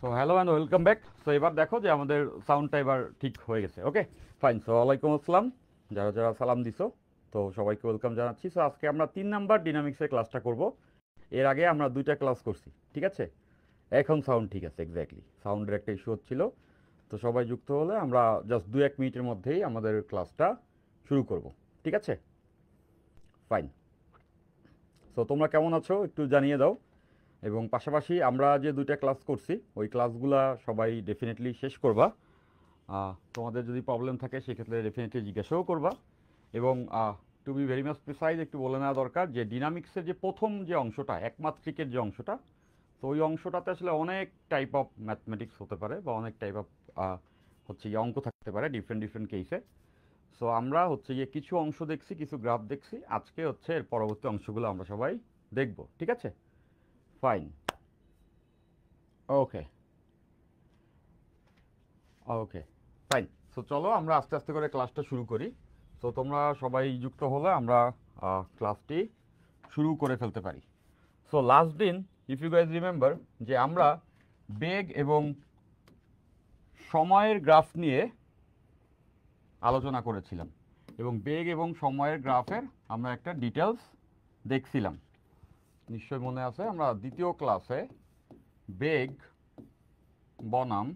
So hello and welcome back. So এবার দেখো যে আমাদের সাউন্ডটা এবার ঠিক হয়ে গেছে। ওকে ফাইন। সো ওয়ালাইকুম আসসালাম, যারা যারা সালাম দিছো তো সবাইকে ওয়েলকাম জানাচ্ছি। সো আজকে আমরা 3 নাম্বার ডিনামিক্সের ক্লাসটা করব। এর আগে আমরা 2টা ক্লাস করছি, ঠিক আছে? এখন সাউন্ড ঠিক আছে, এক্স্যাক্টলি সাউন্ডের একটা ইস্যু হচ্ছিল। তো সবাই যুক্ত হলে আমরা জাস্ট 2-1 মিনিটের মধ্যেই আমাদের ক্লাসটা শুরু করব, ঠিক আছে? ফাইন। সো তোমরা কেমন আছো একটু জানিয়ে দাও। এবং পাশাপাশি আমরা যে 2টা ক্লাস করছি ওই ক্লাসগুলা সবাই ডেফিনেটলি শেষ করবা। তোমাদের যদি প্রবলেম থাকে সেক্ষেত্রে ডেফিনেটলি জিজ্ঞাসাও করবা। এবং to be very much precise একটু বলে নেওয়া দরকার যে ডিনামিক্সের যে প্রথম যে অংশটা, একমাত্রিকের যে অংশটা, তো ওই অংশটাতে আসলে অনেক টাইপ অফ ম্যাথমেটিক্স হতে পারে বা অনেক টাইপ অফ হচ্ছে গিয়ে অঙ্ক থাকতে পারে ডিফারেন্ট ডিফারেন্ট কেসে। সো আমরা হচ্ছে গিয়ে কিছু অংশ দেখছি, কিছু গ্রাফ দেখছি, আজকে হচ্ছে এর পরবর্তী অংশগুলো আমরা সবাই দেখব, ঠিক আছে? ফাইন। ওকে ওকে ফাইন। সো চলো আমরা আস্তে আস্তে করে ক্লাসটা শুরু করি। সো তোমরা সবাই যুক্ত হলে আমরা ক্লাসটি শুরু করে ফেলতে পারি। সো লাস্ট দিন ইফ ইউ গাইজ রিমেম্বার যে আমরা বেগ এবং সময়ের গ্রাফ নিয়ে আলোচনা করেছিলাম এবং বেগ এবং সময়ের গ্রাফের আমরা একটা ডিটেলস দেখছিলাম। নিশ্চয়ই মনে আছে আমরা দ্বিতীয় ক্লাসে বেগ বনাম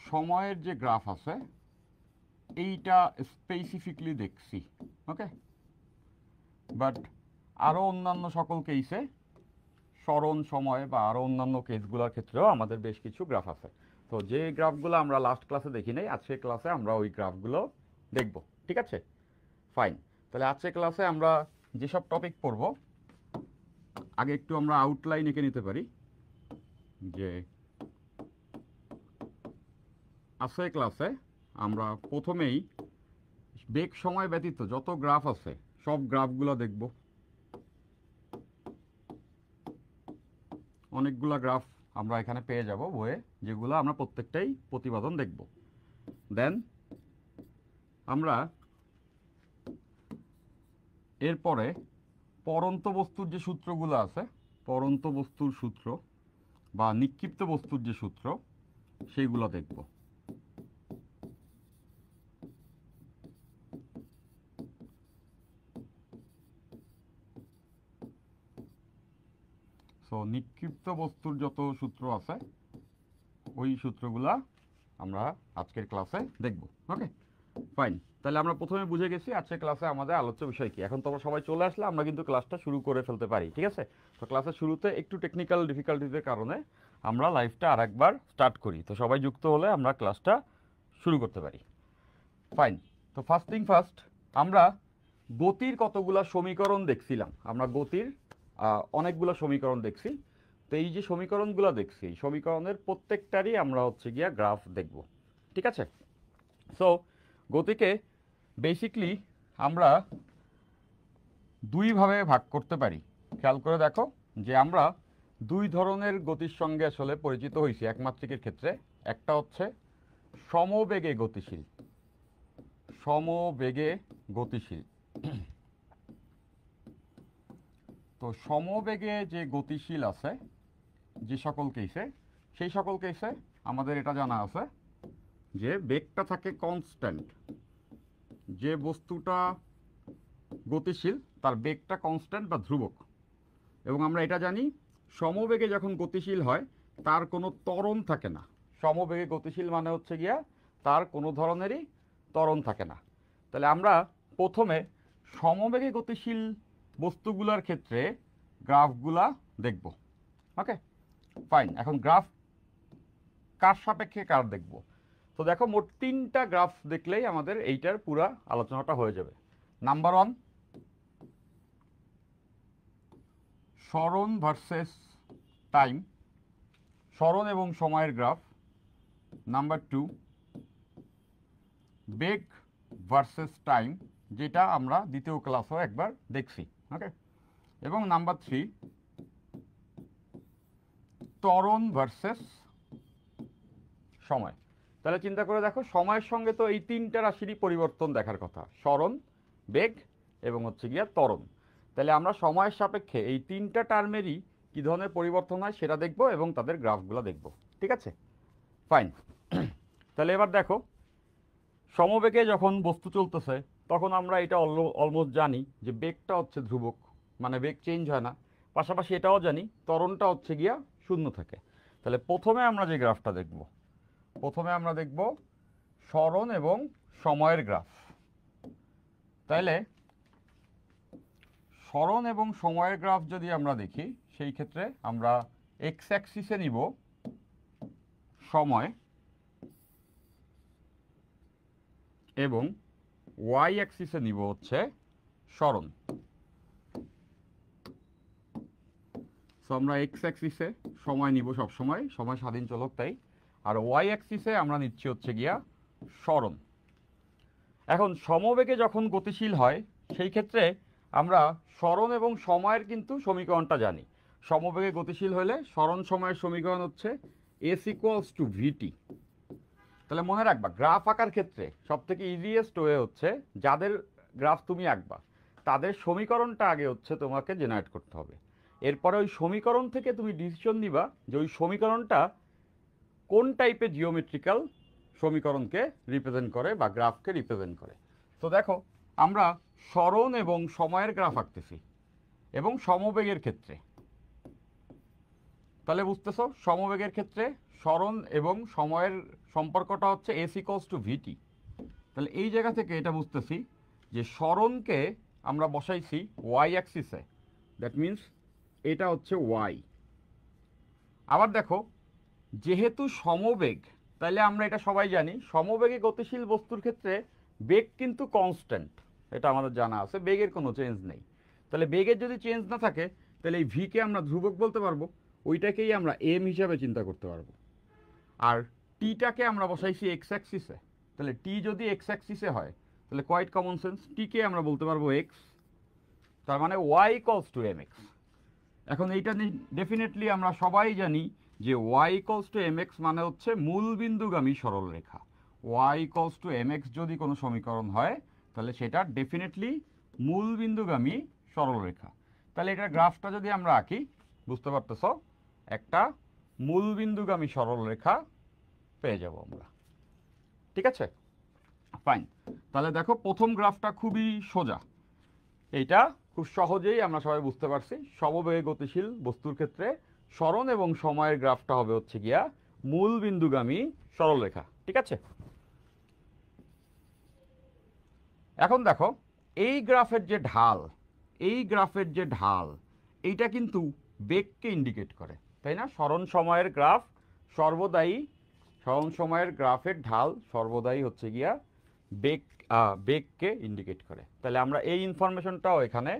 সময়ের যে গ্রাফ আছে এইটা স্পেসিফিকলি দেখছি। ওকে, বাট আরও অন্যান্য সকল কেসে স্মরণ সময় বা আরও অন্যান্য কেসগুলোর ক্ষেত্রেও আমাদের বেশ কিছু গ্রাফ আছে। তো যে গ্রাফগুলো আমরা লাস্ট ক্লাসে দেখি নাই, আজকের ক্লাসে আমরা ওই গ্রাফগুলো দেখব, ঠিক আছে? ফাইন। তাহলে আজকের ক্লাসে আমরা যেসব টপিক পড়ব, আগে একটু আমরা আউটলাইন এঁকে নিতে পারি যে আজকের ক্লাসে আমরা প্রথমেই বেগ সময় ব্যতীত যত গ্রাফ আছে সব গ্রাফগুলো দেখব। অনেকগুলা গ্রাফ আমরা এখানে পেয়ে যাব বইয়ে, যেগুলো আমরা প্রত্যেকটাই প্রতিপাদন দেখব। দেন আমরা এরপরে পরন্ত বস্তুর যে সূত্রগুলো আছে, পরন্ত বস্তুর সূত্র বা নিক্ষিপ্ত বস্তুর যে সূত্র সেইগুলো দেখব। সো নিক্ষিপ্ত বস্তুর যত সূত্র আছে ওই সূত্রগুলা আমরা আজকের ক্লাসে দেখব। Okay fine. তাহলে আমরা প্রথমে বুঝে গেছি আজকের ক্লাসে আমাদের আলোচ্য বিষয় কি। এখন তোমরা সবাই চলে আসলে আমরা কিন্তু ক্লাসটা শুরু করে ফেলতে পারি, ঠিক আছে? তো ক্লাসের শুরুতে একটু টেকনিক্যাল ডিফিকাল্টিজের কারণে আমরা লাইভটা আরেকবার স্টার্ট করি। তো সবাই যুক্ত হলে আমরা ক্লাসটা শুরু করতে পারি। ফাইন। তো ফার্স্ট থিং ফার্স্ট, আমরা গতির কতগুলা সমীকরণ দেখছিলাম। আমরা গতির অনেকগুলো সমীকরণ দেখছি। তো এই যে সমীকরণগুলো দেখছি, এই সমীকরণের প্রত্যেকটারই আমরা হচ্ছে গিয়া গ্রাফ দেখব, ঠিক আছে? সো গতিকে বেসিকলি আমরা দুইভাবে ভাগ করতে পারি। খেয়াল করে দেখো যে আমরা দুই ধরনের গতির সঙ্গে আসলে পরিচিত হয়েছি একমাত্রিকের ক্ষেত্রে। একটা হচ্ছে সমবেগে গতিশীল, সমবেগে গতিশীল। তো সমবেগে যে গতিশীল আছে যে সকল কেসে, সেই সকল কেসে আমাদের এটা জানা আছে যে বেগটা থাকে কনস্ট্যান্ট। যে বস্তুটা গতিশীল তার বেগটা কনস্ট্যান্ট বা ধ্রুবক। এবং আমরা এটা জানি সমবেগে যখন গতিশীল হয় তার কোনো ত্বরণ থাকে না। সমবেগে গতিশীল মানে হচ্ছে গিয়া তার কোনো ধরনেরই ত্বরণ থাকে না। তাহলে আমরা প্রথমে সমবেগে গতিশীল বস্তুগুলোর ক্ষেত্রে গ্রাফগুলা দেখব। Okay fine. এখন গ্রাফ কার সাপেক্ষে কার দেখব? তো দেখো মোট 3টা গ্রাফ দেখলেই আমাদের এইটার পুরা আলোচনাটা হয়ে যাবে। নাম্বার 1 স্মরণ ভার্সেস টাইম, স্মরণ এবং সময়ের গ্রাফ। নাম্বার 2 বেগ ভার্সেস টাইম, যেটা আমরা দ্বিতীয় ক্লাসেও একবার দেখছি। ওকে, এবং নাম্বার 3 ত্বরণ ভার্সেস সময়। তাহলে চিন্তা করে দেখো সময়ের সঙ্গে তো এই 3টা রাশিরই পরিবর্তন দেখার কথা, স্মরণ, বেগ এবং হচ্ছে গিয়া ত্বরণ। তাহলে আমরা সময়ের সাপেক্ষে এই 3টা টার্মেরই কী ধরনের পরিবর্তন হয় সেটা দেখব এবং তাদের গ্রাফগুলো দেখব। ঠিক আছে, ফাইন। তাহলে এবার দেখো, সমবেগে যখন বস্তু চলতেছে তখন আমরা এটা অলমোস্ট জানি যে বেগটা হচ্ছে ধ্রুবক, মানে বেগ চেঞ্জ হয় না। পাশাপাশি এটাও জানি ত্বরণটা হচ্ছে গিয়া শূন্য থাকে। তাহলে প্রথমে আমরা যে গ্রাফটা দেখব, প্রথমে আমরা দেখব সরণ এবং সময়ের গ্রাফ। তাইলে সরণ এবং সময়ের গ্রাফ যদি আমরা দেখি, সেই ক্ষেত্রে আমরা এক্স অ্যাক্সিসে নিব সময় এবং ওয়াই অ্যাক্সিসে নিব হচ্ছে সরণ। সো আমরা এক্স অ্যাক্সিসে সময় নিব সবসময়, সময় স্বাধীন চলক তাই, আর ওয়াই অ্যাক্সিসে আমরা নিচ্ছি হচ্ছে গিয়া সরণ। এখন সমবেগে যখন গতিশীল হয় সেই ক্ষেত্রে আমরা সরণ এবং সময়ের কিন্তু সমীকরণটা জানি। সমবেগে গতিশীল হলে সরণ সময়ের সমীকরণ হচ্ছে এস ইকুয়ালস টু ভিটি। তাহলে মনে রাখবা, গ্রাফ আঁকার ক্ষেত্রে সবথেকে ইজিয়েস্ট ওয়ে হচ্ছে যাদের গ্রাফ তুমি আঁকবা তাদের সমীকরণটা আগে হচ্ছে তোমাকে জেনারেট করতে হবে। এরপরে ওই সমীকরণ থেকে তুমি ডিসিশন নিবা যে ওই সমীকরণটা কোন টাইপের জিওমেট্রিক্যাল সমীকরণকে রিপ্রেজেন্ট করে বা গ্রাফকে রিপ্রেজেন্ট করে। তো দেখো, আমরা সরণ এবং সময়ের গ্রাফ আঁকতেছি এবং সমবেগের ক্ষেত্রে। তাহলে বুঝতেছো, সমবেগের ক্ষেত্রে সরণ এবং সময়ের সম্পর্কটা হচ্ছে এস ইকুয়ালস টু ভিটি। তাহলে এই জায়গা থেকে এটা বুঝতেছি যে সরণকে আমরা বসাইছি ওয়াই অ্যাক্সিসে, দ্যাট মিন্স এটা হচ্ছে ওয়াই। আবার দেখো, যেহেতু সমবেগ, তাহলে আমরা এটা সবাই জানি সমবেগে গতিশীল বস্তুর ক্ষেত্রে বেগ কিন্তু কনস্ট্যান্ট, এটা আমাদের জানা আছে, বেগের কোনো চেঞ্জ নেই। তাহলে বেগের যদি চেঞ্জ না থাকে তাহলে এই ভিকে আমরা ধ্রুবক বলতে পারবো, ওইটাকেই আমরা এম হিসাবে চিন্তা করতে পারবো। আর টিটাকে আমরা বসাইছি এক্স অ্যাক্সিসে, তাহলে টি যদি এক্স অ্যাক্সিসে হয় তাহলে কোয়াইট কমন সেন্স টিকে আমরা বলতে পারবো এক্স, তার মানে y equals to m x. এখন এইটা ডেফিনেটলি আমরা সবাই জানি যে y equals to m x মানে হচ্ছে মূলবিন্দুগামী সরলরেখা। Y equals to m x যদি কোনো সমীকরণ হয় তাহলে সেটা ডেফিনেটলি মূলবিন্দুগামী সরলরেখা। তাহলে এটার গ্রাফটা যদি আমরা আঁকি, বুঝতে পারতেছ, একটা মূলবিন্দুগামী সরলরেখা পেয়ে যাব আমরা। ঠিক আছে, ফাইন। তাহলে দেখো, প্রথম গ্রাফটা খুবই সোজা, এইটা খুব সহজেই আমরা সবাই বুঝতে পারছি। সমবেগে গতিশীল বস্তুর ক্ষেত্রে সরণ এবং সময়ের গ্রাফটা হবে হচ্ছে গিয়া মূল বিন্দুগামী সরলরেখা। ঠিক আছে, এখন দেখো, এই গ্রাফের যে ঢাল, এই গ্রাফের যে ঢাল, এইটা কিন্তু বেগকে ইন্ডিকেট করে, তাই না? সরণ সময়ের গ্রাফ সর্বদাই, সরণ সময়ের গ্রাফের ঢাল সর্বদাই হচ্ছে গিয়া বেগকে ইন্ডিকেট করে। তাহলে আমরা এই ইনফরমেশনটাও এখানে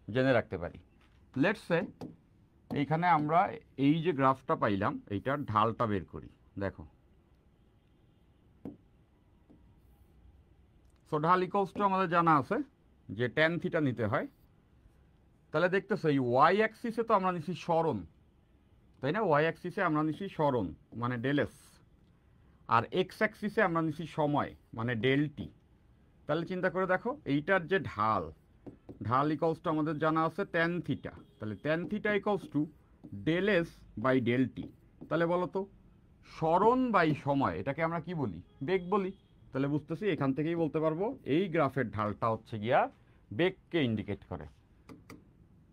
জেনে রাখতে পারি। লেটস সে এইখানে আমরা এই যে গ্রাফটা পাইলাম এইটার ঢালটা বের করি। দেখো, সো ঢাল ইকুয়ালস টু আমাদের জানা আছে যে ট্যান থিটা নিতে হয়। তাহলে দেখতেছো এই ওয়াই অ্যাক্সিসে তো আমরা নিছি সরণ, তাই না? ওয়াই অ্যাক্সিসে আমরা নিছি সরণ মানে ডেল এস, আর এক্স অ্যাক্সিসে আমরা নিছি সময় মানে ডেল টি। তাহলে চিন্তা করে দেখো, এইটার যে ঢাল, ঢাল ইকুয়ালস টু আমাদের জানা আছে ট্যান থিটা। তাহলে tan theta equals to del s by del t. তাহলে বলো তো, সরণ বাই সময় এটাকে আমরা কি বলি? বেগ বলি। তাহলে বুঝতেছি এখান থেকেই বলতে পারবো এই গ্রাফের ঢালটা হচ্ছে গিয়া বেগকে ইন্ডিকেট করে।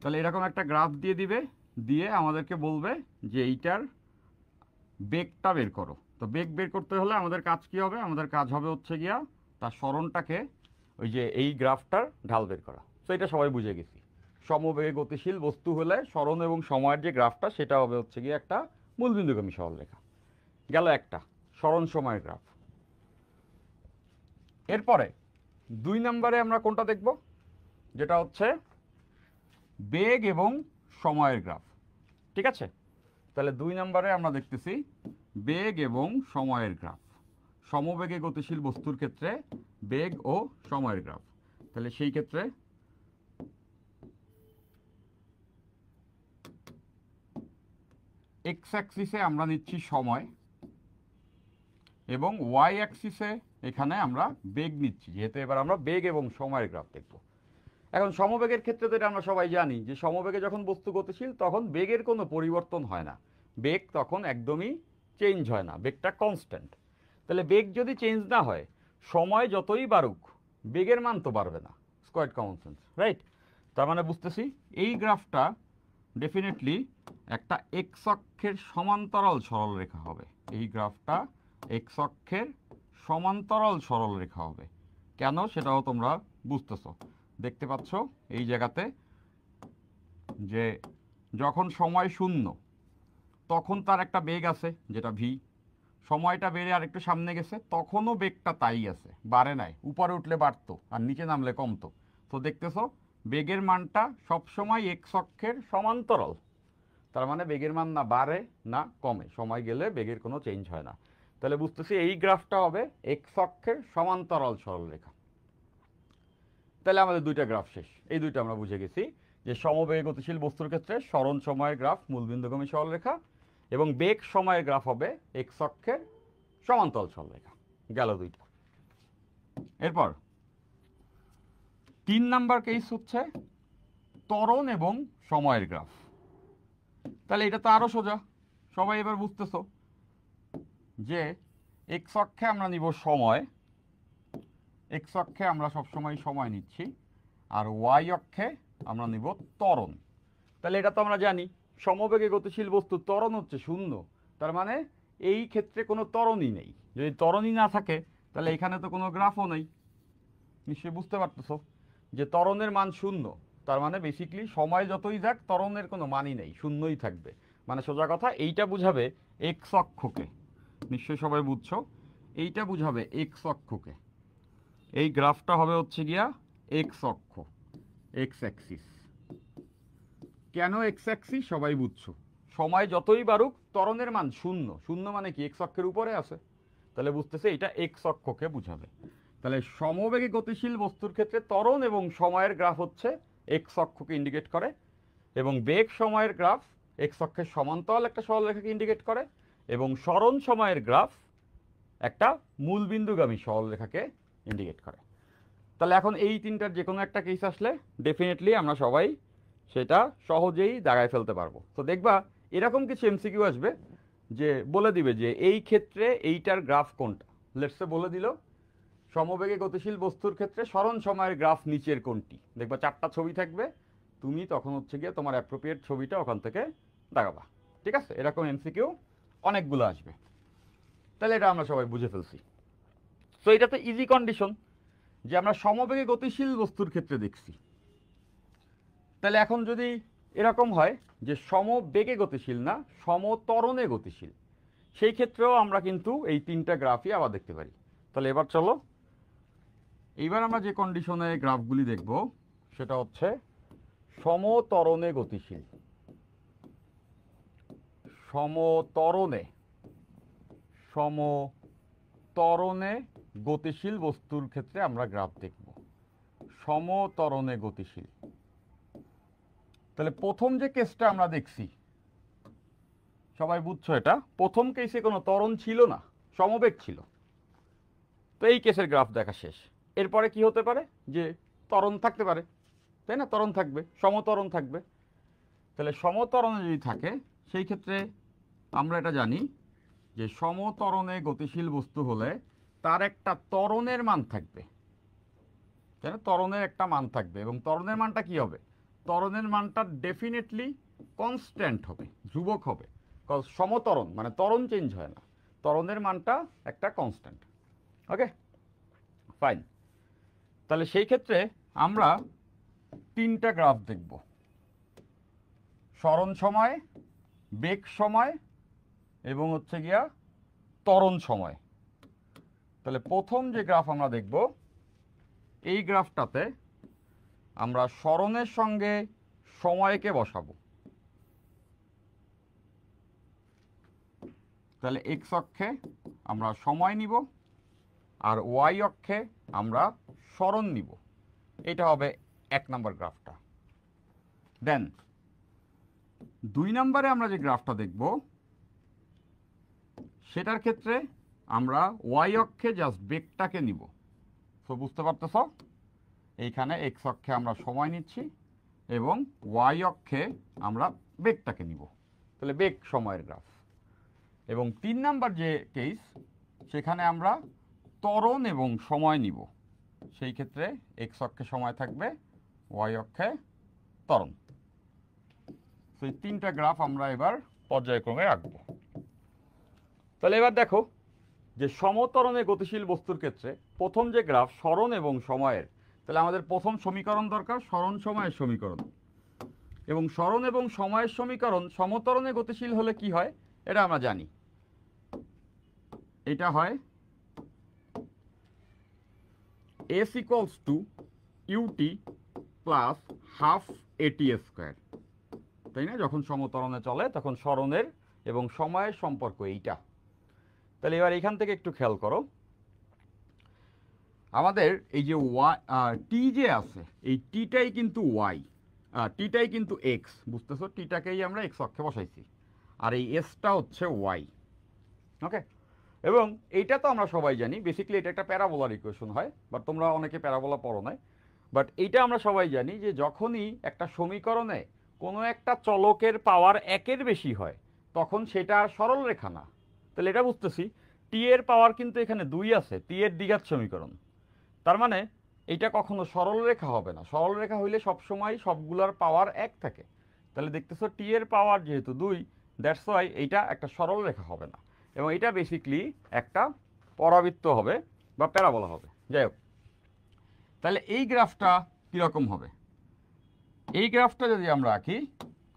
তাহলে এরকম একটা গ্রাফ দিয়ে দিবে, দিয়ে আমাদেরকে বলবে যে এইটার বেগটা বের করো। তো বেগ বের করতে হলে আমাদের কাজ কি হবে? আমাদের কাজ হবে হচ্ছে গিয়া তার সরণটাকে, ওই যে এই গ্রাফটার ঢাল বের করা। তো এটা সবাই বুঝে গেছি, সমবেগে গতিশীল বস্তু হলে সরণ এবং সময়ের যে গ্রাফটা সেটা হবে হচ্ছে গিয়ে একটা মূলবিন্দুগামী সরলরেখা। গেল একটা সরণ সময়ের গ্রাফ। এরপরে 2 নম্বরে আমরা কোনটা দেখব? যেটা হচ্ছে বেগ এবং সময়ের গ্রাফ। ঠিক আছে, তাহলে 2 নম্বরে আমরা দেখতেছি বেগ এবং সময়ের গ্রাফ। সমবেগে গতিশীল বস্তুর ক্ষেত্রে বেগ ও সময়ের গ্রাফ। তাহলে সেই ক্ষেত্রে এক্স অ্যাক্সিসে আমরা নিচ্ছি সময় এবং ওয়াই অ্যাক্সিসে এখানে আমরা বেগ নিচ্ছি, যেহেতু এবার আমরা বেগ এবং সময়ের গ্রাফ দেখব। এখন সমবেগের ক্ষেত্রে তো এটা আমরা সবাই জানি যে সমবেগে যখন বস্তু গতিশীল তখন বেগের কোনো পরিবর্তন হয় না, বেগ তখন একদমই চেঞ্জ হয় না, বেগটা কনস্ট্যান্ট। তাহলে বেগ যদি চেঞ্জ না হয়, সময় যতই বাড়ুক বেগের মান তো বাড়বে না, কোয়াইট কমন সেন্স, রাইট? তার মানে বুঝতেছি এই গ্রাফটা ডেফিনেটলি একটা এক্স অক্ষের সমান্তরাল সরলরেখা হবে। এই গ্রাফটা এক্স অক্ষের সমান্তরাল সরলরেখা হবে। কেন সেটাও তোমরা বুঝতেছো, দেখতে পাচ্ছ এই জায়গাতে যে যখন সময় শূন্য তখন তার একটা বেগ আছে যেটা ভি, সময়টা বেড়ে আর একটু সামনে গেছে তখনও বেগটা তাই আছে, বাড়ে নাই, উপরে উঠলে বাড়তো আর নিচে নামলে কমতো। তো দেখতেছো বেগের মানটা সবসময় এক্স অক্ষের সমান্তরাল, তার মানে বেগের মান না বাড়ে না কমে, সময় গেলে বেগের কোনো চেঞ্জ হয় না। তাহলে বুঝতেছি এই গ্রাফটা হবে এক্স অক্ষের সমান্তরাল সরলরেখা। তাহলে আমাদের দুইটা গ্রাফ শেষ, এই দুইটা আমরা বুঝে গেছি যে সমবেগে গতিশীল বস্তুর ক্ষেত্রে সরণ সময়ের গ্রাফ মূলবিন্দুগামী সরলরেখা এবং বেগ সময়ের গ্রাফ হবে এক্স অক্ষের সমান্তরাল সরলরেখা। গেল দুইটা। এরপর 3 নাম্বার কেস হচ্ছে ত্বরণ এবং সময়ের গ্রাফ। তাহলে এটা তো আরো সোজা, সবাই এবার বুঝতেছো যে এক্স অক্ষে আমরা নিব সময়, এক্স অক্ষে আমরা সবসময় সময় নিচ্ছি, আর ওয়াই অক্ষে আমরা নিব ত্বরণ। তাহলে এটা তো আমরা জানি সমবেগে গতিশীল বস্তু ত্বরণ হচ্ছে শূন্য, তার মানে এই ক্ষেত্রে কোনো ত্বরণই নেই। যদি ত্বরণই না থাকে তাহলে এখানে তো কোনো গ্রাফও নেই। নিশ্চয়ই বুঝতে পারতেছো যে ত্বরণের মান শূন্য, তার মানে বেসিক্যালি সময় যতই যাক ত্বরণের কোনো মানই নেই, শূন্যই থাকবে। মানে সোজা কথা এইটা বুঝাবে এক্স অক্ষকে, নিশ্চয়ই সবাই বুঝছো, এইটা বুঝাবে এক্স অক্ষকে। এই গ্রাফটা হবে হচ্ছে গিয়া এক্স অক্ষ, এক্স অ্যাক্সিস। কেন এক্স অ্যাক্সিস সবাই বুঝছো, সময় যতই বাড়ুক ত্বরণের মান শূন্য, শূন্য মানে কি এক্স অক্ষের উপরে আছে, তাহলে বুঝতেছে এটা এক্স অক্ষকে বুঝাবে। তাহলে সমবেগে গতিশীল বস্তুর ক্ষেত্রে ত্বরণ এবং সময়ের গ্রাফ হচ্ছে এক্স অক্ষকে ইন্ডিকেট করে, এবং বেগ সময়ের গ্রাফ এক্স অক্ষের সমান্তরাল একটা সরলরেখাকে ইন্ডিকেট করে, এবং সরণ সময়ের গ্রাফ একটা মূলবিন্দুগামী সরলরেখাকে ইন্ডিকেট করে। তাহলে এখন এই তিনটার যে কোনো একটা কেস আসলে ডেফিনেটলি আমরা সবাই সেটা সহজেই দাগায় ফেলতে পারবো। তো দেখবা এরকম কিছু এমসিকিউ আসবে যে বলে দিবে যে এই ক্ষেত্রে এইটার গ্রাফ কোনটা, লেটসে বলে দিল সমবেগে গতিশীল বস্তুর ক্ষেত্রে সরণ সময়ের গ্রাফ নিচের কোনটি, দেখবা 4টা ছবি থাকবে, তুমি তখন হচ্ছে গিয়ে তোমার অ্যাপ্রোপ্রিয়েট ছবিটা ওখান থেকে দাগাবা। ঠিক আছে, এরকম এমসিকিউ অনেকগুলো আসবে। তাহলে এটা আমরা সবাই বুঝে ফেলছি। সো এটা তো ইজি কন্ডিশন যে আমরা সমবেগে গতিশীল বস্তুর ক্ষেত্রে দেখছি। তাহলে এখন যদি এরকম হয় যে সমবেগে গতিশীল না সমত্বরণে গতিশীল, সেই ক্ষেত্রেও আমরা কিন্তু এই তিনটা গ্রাফই আবার দেখতে পারি। তাহলে এবার চলো এইবার আমরা যে কন্ডিশনে গ্রাফগুলি দেখব সেটা হচ্ছে সমত্বরণে গতিশীল। সমত্বরণে সমত্বরণে গতিশীল বস্তুর ক্ষেত্রে আমরা গ্রাফ দেখব সমত্বরণে গতিশীল। তাহলে প্রথম যে কেসটা আমরা দেখছি সবাই বুঝছো, এটা প্রথম কেসে কোনো ত্বরণ ছিল না, সমবেগ ছিল। তো এই কেসের গ্রাফ দেখা শেষ। এরপরে কি হতে পারে যে ত্বরণ থাকতে পারে, তাই না? ত্বরণ থাকবে, সমত্বরণ থাকবে। তাহলে সমত্বরণে যদি থাকে সেই ক্ষেত্রে আমরা এটা জানি যে সমত্বরণে গতিশীল বস্তু হলে তার একটা ত্বরণের মান থাকবে, তাই না? ত্বরণের একটা মান থাকবে, এবং ত্বরণের মানটা কি হবে? ত্বরণের মানটা ডেফিনেটলি কনস্ট্যান্ট হবে, ধ্রুবক হবে। সমত্বরণ মানে ত্বরণ চেঞ্জ হয় না, ত্বরণের মানটা একটা কনস্ট্যান্ট। ওকে, ফাইন। তাহলে সেই ক্ষেত্রে আমরা তিনটা গ্রাফ দেখব, সরণ সময়, বেগ সময় এবং হচ্ছে গিয়া ত্বরণ সময়। তাহলে প্রথম যে গ্রাফ আমরা দেখব এই গ্রাফটাতে আমরা সরণের সঙ্গে সময়কে বসাবো। তাহলে এক্স অক্ষে আমরা সময় নিব আর ওয়াই অক্ষে আমরা সরণ নিব। এটা হবে 1 নম্বর গ্রাফটা। দেন 2 নম্বরে আমরা যে গ্রাফটা দেখব সেটার ক্ষেত্রে আমরা ওয়াই অক্ষে জাস্ট বেগটাকে নিব। তো বুঝতে পারতেছ এইখানে এক্স অক্ষে আমরা সময় নিচ্ছি এবং ওয়াই অক্ষে আমরা বেগটাকে নিব, তাহলে বেগ সময়ের গ্রাফ। এবং 3 নাম্বার যে কেস, সেখানে আমরা ত্বরণ এবং সময় নিব, সেই ক্ষেত্রে এক্স অক্ষে সময় থাকবে, ওয়াই অক্ষে ত্বরণ। তো এই 3টা গ্রাফ আমরা এবার পর্যায়ক্রমে রাখব। তাহলে এবার দেখো যে সমত্বরণে গতিশীল বস্তুর ক্ষেত্রে প্রথম যে গ্রাফ সরণ এবং সময়ের, তাহলে আমাদের প্রথম সমীকরণ দরকার সরণ সময়ের সমীকরণ। এবং সরণ এবং সময়ের সমীকরণ সমত্বরণে গতিশীল হলে কি হয় এটা আমরা জানি, এটা হয় s equals to ut plus half at square, তাই না? যখন সমত্বরণে চলে তখন সরণের এবং সময়ের সম্পর্ক এইটা। তাহলে এবার এখান থেকে একটু খেয়াল করো, আমাদের এই যে টি যে আছে, এই টিটাই কিন্তু ওয়াই, টিটাই কিন্তু এক্স, বুঝতেছো? টিটাকেই আমরা এক্স অক্ষে বসাইছি, আর এই এসটা হচ্ছে ওয়াই। ওকে, এবং এইটা তো আমরা সবাই জানি, বেসিক্যালি এটা একটা প্যারাবোলার ইকুয়েশন হয়, বাট তোমরা অনেকে প্যারাবোলা পড়ো নাই। বাট এইটা আমরা সবাই জানি যে যখনই একটা সমীকরণে কোনো একটা চলকের পাওয়ার একের বেশি হয় তখন সেটা আর সরল রেখা না। তাহলে এটা বুঝতেছি টি এর পাওয়ার কিন্তু এখানে 2 আছে, টি এর দ্বিঘাত সমীকরণ, তার মানে এইটা কখনো সরল রেখা হবে না। সরল রেখা হইলে সবসময় সবগুলোর পাওয়ার 1 থাকে। তাহলে দেখতেছো টি এর পাওয়ার যেহেতু 2, দ্যাটস ওয়াই এইটা একটা সরল রেখা হবে না, এবং এটা বেসিক্যালি একটা পরাবৃত্ত হবে বা প্যারাবোলা হবে। যাই হোক, তাহলে এই গ্রাফটা কীরকম হবে? এই গ্রাফটা যদি আমরা আঁকি,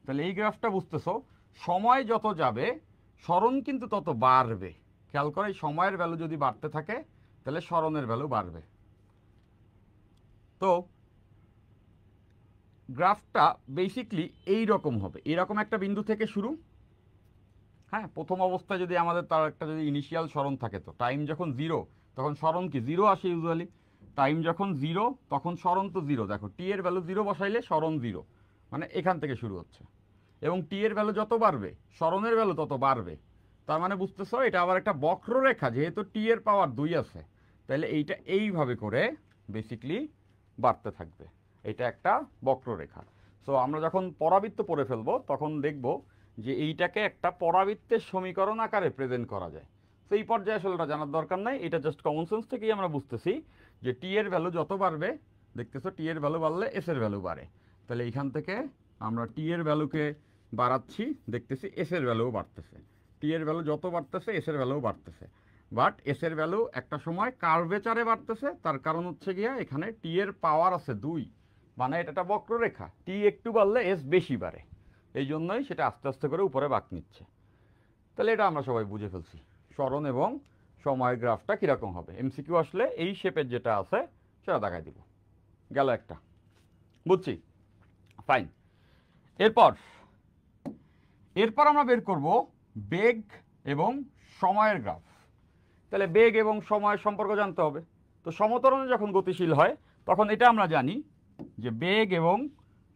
তাহলে এই গ্রাফটা বুঝতেছো সময় যত যাবে সরণ কিন্তু তত বাড়বে। খেয়াল করে, এই সময়ের ভ্যালু যদি বাড়তে থাকে তাহলে সরণের ভ্যালু বাড়বে। তো গ্রাফটা বেসিক্যালি এই রকম হবে, এরকম একটা বিন্দু থেকে শুরু। হ্যাঁ, প্রথম অবস্থায় যদি আমাদের তার একটা যদি ইনিশিয়াল সরণ থাকে, তো টাইম যখন 0 তখন সরণ কি 0 আসে ইউজুয়ালি। টাইম যখন 0 তখন সরণ তো 0। দেখো টি এর ভ্যালু 0 বসাইলে সরণ 0, মানে এখান থেকে শুরু হচ্ছে। এবং টি এর ভ্যালু যত বাড়বে সরণের ভ্যালু তত বাড়বে। তার মানে বুঝতেছো এটা আবার একটা বক্ররেখা, যেহেতু টি এর পাওয়ার 2 আছে, তাহলে এইটা এইভাবে করে বেসিক্যালি বাড়তে থাকবে। এটা একটা বক্ররেখা। সো আমরা যখন পরাবৃত্ত পড়ে ফেলবো তখন দেখব যে এইটাকে একটা পরাবৃত্তের সমীকরণ আকারে প্রেজেন্ট করা যায়। তো এই পর্যায়ে আসলে ওটা জানার দরকার নাই, এটা জাস্ট কমন সেন্স থেকেই আমরা বুঝতেছি যে টি এর ভ্যালু যত বাড়বে, দেখতেছো টি এর ভ্যালু বাড়লে এস এর ভ্যালু বাড়ে। তাহলে এইখান থেকে আমরা টি এর ভ্যালুকে বাড়াচ্ছি, দেখতেছি এস এর ভ্যালুও বাড়তেছে। টি এর ভ্যালু যত বাড়তেছে এস এর ভ্যালুও বাড়তেছে, বাট এস এর ভ্যালু একটা সময় কার্ভেচারে বাড়তেছে। তার কারণ হচ্ছে গিয়া এখানে টি এর পাওয়ার আছে 2, মানে এটা একটা বক্ররেখা, টি একটু বাড়লে এস বেশি বাড়ে, এই জন্যই সেটা আস্তে আস্তে করে উপরে বাঁক নিচ্ছে। তাহলে এটা আমরা সবাই বুঝে ফেলছি সরণ এবং সময়ের গ্রাফটা কীরকম হবে। এমসিকিউ আসলে এই শেপের যেটা আছে সেটা দেখাই দিব। গেল একটা, বুঝছি, ফাইন। এরপর আমরা বের করব বেগ এবং সময়ের গ্রাফ। তাহলে বেগ এবং সময়ের সম্পর্ক জানতে হবে। তো সমত্বরণে যখন গতিশীল হয় তখন এটা আমরা জানি যে বেগ এবং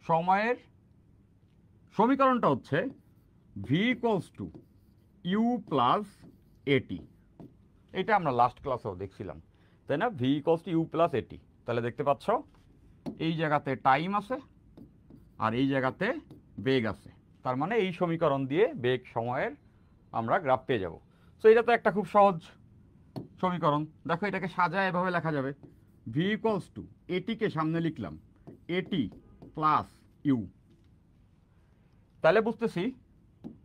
সময়ের সমীকরণটা হচ্ছে v equals to u plus at. এটা আমরা লাস্ট ক্লাসেও দেখছিলাম, তাই না? V equals to u plus at. তাহলে দেখতে পাচ্ছ এই জায়গাতে টাইম আছে আর এই জায়গাতে বেগ আছে, তার মানে এই সমীকরণ দিয়ে বেগ সময়ের আমরা গ্রাফ পেয়ে যাব। সো এটা তো একটা খুব সহজ সমীকরণ। দেখো এটাকে সাজায় এভাবে লেখা যাবে, ভি ইকুয়ালস টু এটিকে সামনে লিখলাম এটি প্লাস ইউ। তাহলে বুঝতেছি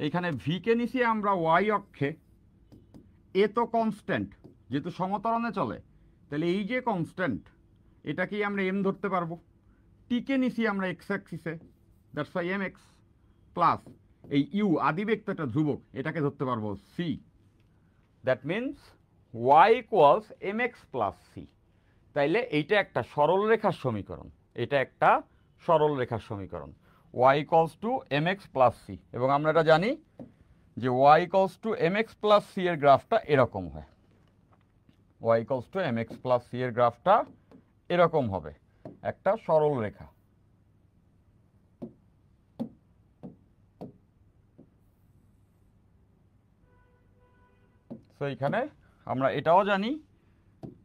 এইখানে ভিকে নিছি আমরা ওয়াই অক্ষে, এ তো কনস্ট্যান্ট যেহেতু সমতরণে চলে, তাহলে এই যে কনস্ট্যান্ট এটাকেই আমরা এম ধরতে পারবো। টিকে নিছি আমরা এক্স অ্যাক্সিসে, that's Y M x, plus এই ইউ আদিবেগ তো একটা ধ্রুবক, এটাকে ধরতে পারবো C. That means Y equals M x plus C. তাইলে এইটা একটা সরল রেখার সমীকরণ, এটা একটা সরল রেখার সমীকরণ, y equals to m x plus c. এবং আমরা এটা জানি যে y equals to m x plus c এর গ্রাফটা এরকম হয়, y equals to m x plus c এর গ্রাফটা এরকম হবে, একটা সরল রেখা। তো এইখানে আমরা এটাও জানি